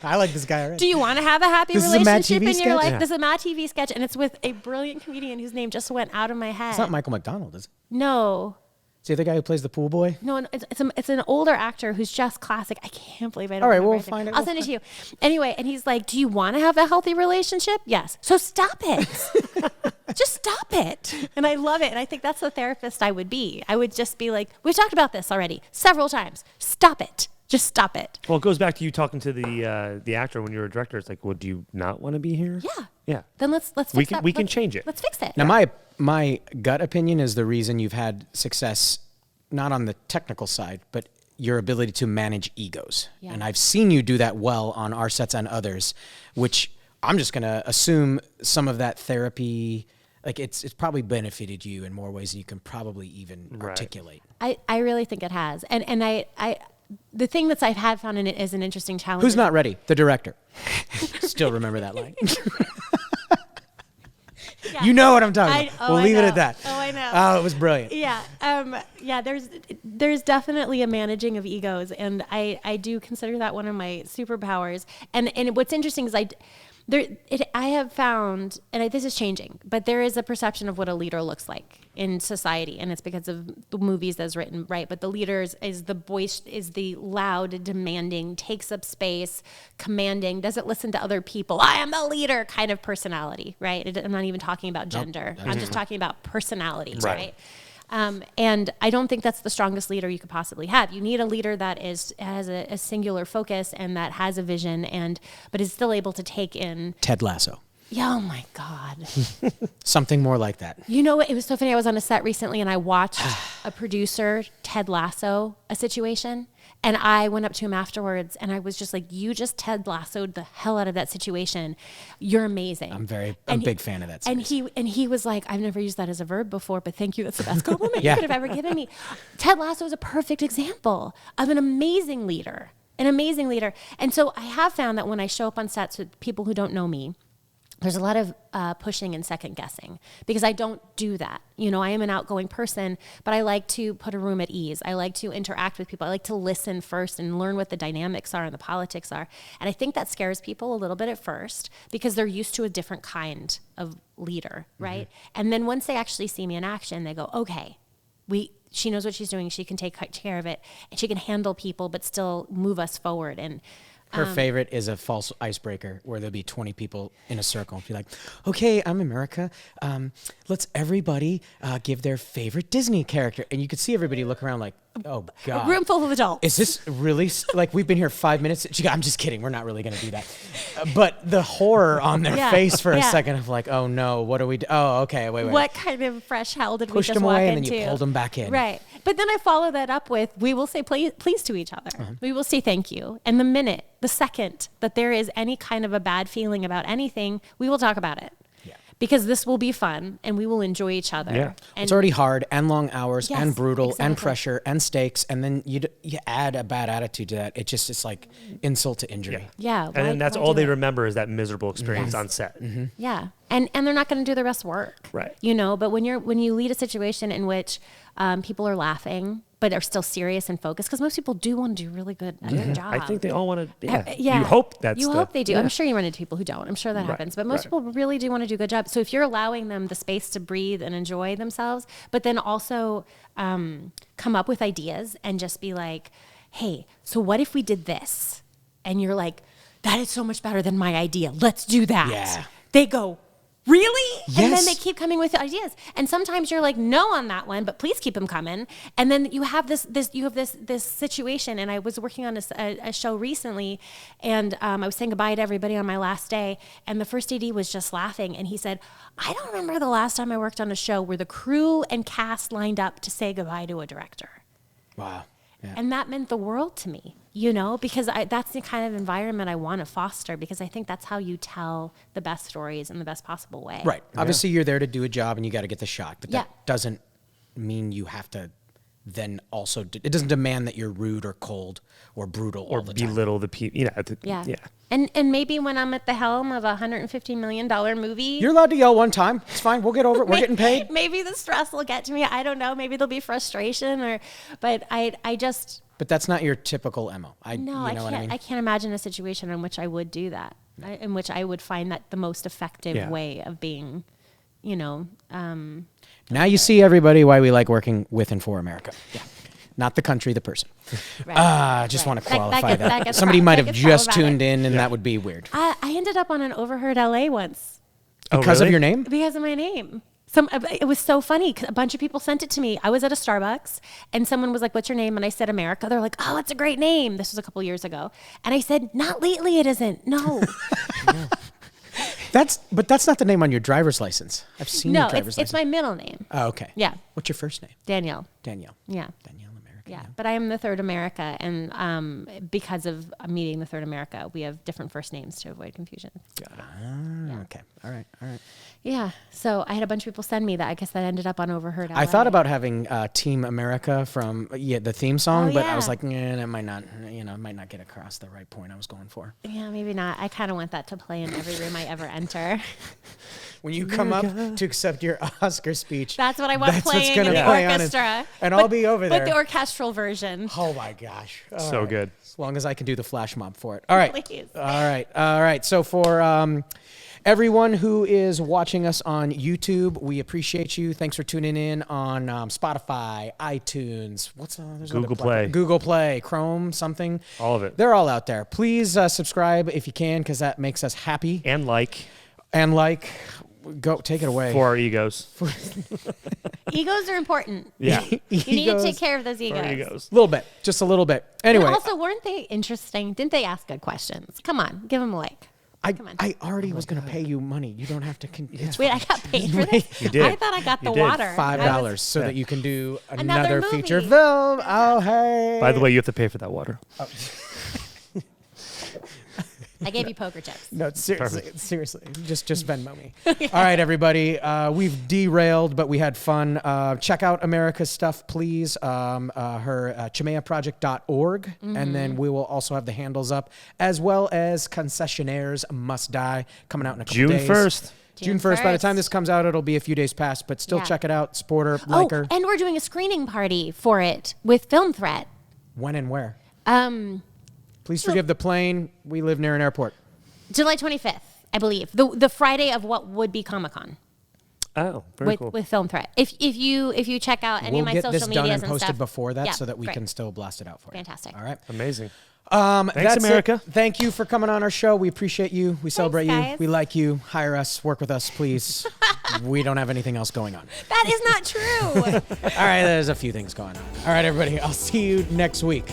I like this guy already. Do you want to have a happy relationship in your life? Yeah. This is a Mad TV sketch, and it's with a brilliant comedian whose name just went out of my head. It's not Michael McDonald, is it? No. Is he the guy who plays the pool boy? No, it's an older actor who's just classic. I can't believe I don't. All right, remember we'll anything. find it. I'll send it to you. Anyway, and he's like, "Do you want to have a healthy relationship?" Yes. So stop it. Just stop it. And I love it. And I think that's the therapist I would be. I would just be like, "We've talked about this already several times. Stop it. Just stop it." Well, it goes back to you talking to the actor when you were a director. It's like, well, do you not want to be here? Yeah. Yeah. Then let's fix that. We can change it. Let's fix it. Now, my gut opinion is the reason you've had success, not on the technical side, but your ability to manage egos. Yeah. And I've seen you do that well on our sets and others, which I'm just going to assume some of that therapy, like it's probably benefited you in more ways than you can probably even articulate. I really think it has. And I the thing that I've had found in it is an interesting challenge. Who's not ready? The director. Still remember that line. Yeah. You know what I'm talking about. We'll leave it at that. Oh, I know. Oh, it was brilliant. Yeah. Yeah, there's definitely a managing of egos, and I do consider that one of my superpowers. And what's interesting is I have found, and this is changing, but there is a perception of what a leader looks like in society, and it's because of the movies that's written, right? But the leader is the voice, is the loud, demanding, takes up space, commanding, doesn't listen to other people. I am the leader kind of personality, right? I'm not even talking about gender. Nope. I'm just talking about personality, right? And I don't think that's the strongest leader you could possibly have. You need a leader that has a singular focus and that has a vision, but is still able to take in. Ted Lasso. Yeah, oh my God. Something more like that. You know what? It was so funny. I was on a set recently and I watched a producer, Ted Lasso, a situation. And I went up to him afterwards and I was just like, you just Ted Lassoed the hell out of that situation. You're amazing. I'm a big fan of that series. And he was like, I've never used that as a verb before, but thank you. That's the best compliment Yeah. you could have ever given me. Ted Lasso is a perfect example of an amazing leader. And so I have found that when I show up on sets with people who don't know me, there's a lot of pushing and second guessing because I don't do that. You know, I am an outgoing person, but I like to put a room at ease. I like to interact with people. I like to listen first and learn what the dynamics are and the politics are. And I think that scares people a little bit at first because they're used to a different kind of leader, right? Mm-hmm. And then once they actually see me in action, they go, okay, she knows what she's doing. She can take care of it and she can handle people, but still move us forward. And her favorite is a false icebreaker where there'll be 20 people in a circle. Be like, okay, I'm America. Let's everybody give their favorite Disney character. And you could see everybody look around like, oh, God. A room full of adults. Is this really, like, we've been here 5 minutes? I'm just kidding. We're not really going to do that. But the horror on their face for a second of like, oh, no, what do we do? Oh, okay, wait. What kind of fresh hell did we Pushed just them walk away into? And then you pulled them back in. Right. But then I follow that up with, we will say please to each other. Uh-huh. We will say thank you. And the second that there is any kind of a bad feeling about anything, we will talk about it. Yeah. Because this will be fun and we will enjoy each other. Yeah. And it's already hard and long hours and brutal and pressure and stakes. And then you add a bad attitude to that. It's like insult to injury. Yeah. And then that's all they remember is that miserable experience on set. Mm-hmm. Yeah. And they're not going to do the rest work. Right. You know, but when you lead a situation in which people are laughing, but are still serious and focused, because most people do want to do really good at their job. I think they all want to, yeah. You hope You hope they do. Yeah. I'm sure you run into people who don't. I'm sure that happens. But most people really do want to do a good job. So if you're allowing them the space to breathe and enjoy themselves, but then also come up with ideas and just be like, hey, so what if we did this? And you're like, that is so much better than my idea. Let's do that. Yeah. They go, really? Yes. And then they keep coming with ideas. And sometimes you're like, no on that one, but please keep them coming. And then you have this situation. And I was working on a show recently, and I was saying goodbye to everybody on my last day. And the first AD was just laughing. And he said, I don't remember the last time I worked on a show where the crew and cast lined up to say goodbye to a director. Wow. Yeah. And that meant the world to me, you know, because that's the kind of environment I want to foster, because I think that's how you tell the best stories in the best possible way. Right. Yeah. Obviously, you're there to do a job and you got to get the shot. But that doesn't mean you have to then also, it doesn't demand that you're rude or cold or brutal or all the time. belittle the people. Yeah. And maybe when I'm at the helm of a $150 million movie, you're allowed to yell one time. It's fine. We'll get over it. We're getting paid. Maybe the stress will get to me. I don't know. Maybe there'll be frustration, but I just. But that's not your typical MO. I can't imagine a situation in which I would do that. In which I would find that the most effective way of being, you know. Now you see, everybody, why we like working with and for America. Yeah. Not the country, the person. Right. Just want to qualify that. Somebody might have just tuned in, and that would be weird. I ended up on an Overheard LA once. Because of your name? Because of my name. It was so funny. A bunch of people sent it to me. I was at a Starbucks, and someone was like, what's your name? And I said, America. They're like, oh, it's a great name. This was a couple years ago. And I said, not lately, it isn't. No. But that's not the name on your driver's license. I've seen your driver's license. No, it's my middle name. Oh, okay. Yeah. What's your first name? Danielle. Yeah. Danielle America. Yeah. But I am the third America, and because of meeting the third America, we have different first names to avoid confusion. Okay. All right. Yeah. So I had a bunch of people send me that. I guess that ended up on Overheard. I thought about having Team America from the theme song, but I was like, that might not, might not get across the right point I was going for. Yeah, maybe not. I kind of want that to play in every room I ever enter. When you come up to accept your Oscar speech, that's what I want playing in the orchestra. And I'll be over there. But the orchestral version. Oh my gosh. So good. As long as I can do the flash mob for it. All right. Please. All right. So for everyone who is watching us on YouTube, we appreciate you. Thanks for tuning in on Spotify, iTunes, Google Play, Chrome, something. All of it. They're all out there. Please subscribe if you can, because that makes us happy. And Go take it away. For our egos. Egos are important. Yeah. You need to take care of those egos. A little bit. Just a little bit. Anyway. And also, weren't they interesting? Didn't they ask good questions? Come on. Give them a like. I already was going to pay you money. You don't have to. Wait, I got paid for this? You did. I thought I got the water. $5 so that you can do another movie. feature film. Oh, hey. By the way, you have to pay for that water. Oh. I gave you poker chips. No, seriously, just Venmo me. All right, everybody, we've derailed, but we had fun. Check out America's stuff, please. Her chimeaproject.org, and then we will also have the handles up, as well as Concessionaires Must Die coming out in a couple days. June 1st. By the time this comes out, it'll be a few days past, but still check it out. Support her, like her. And we're doing a screening party for it with Film Threat. When and where? Please forgive the plane. We live near an airport. July 25th, I believe. The Friday of what would be Comic-Con. Oh, very cool. With Film Threat. If you check out any of my social medias and stuff. We'll get this done and posted before that so that we can still blast it out for you. Fantastic. All right. Amazing. Thanks, America. Thank you for coming on our show. We appreciate you. We celebrate you. Guys. We like you. Hire us. Work with us, please. We don't have anything else going on. That is not true. All right, there's a few things going on. All right, everybody. I'll see you next week.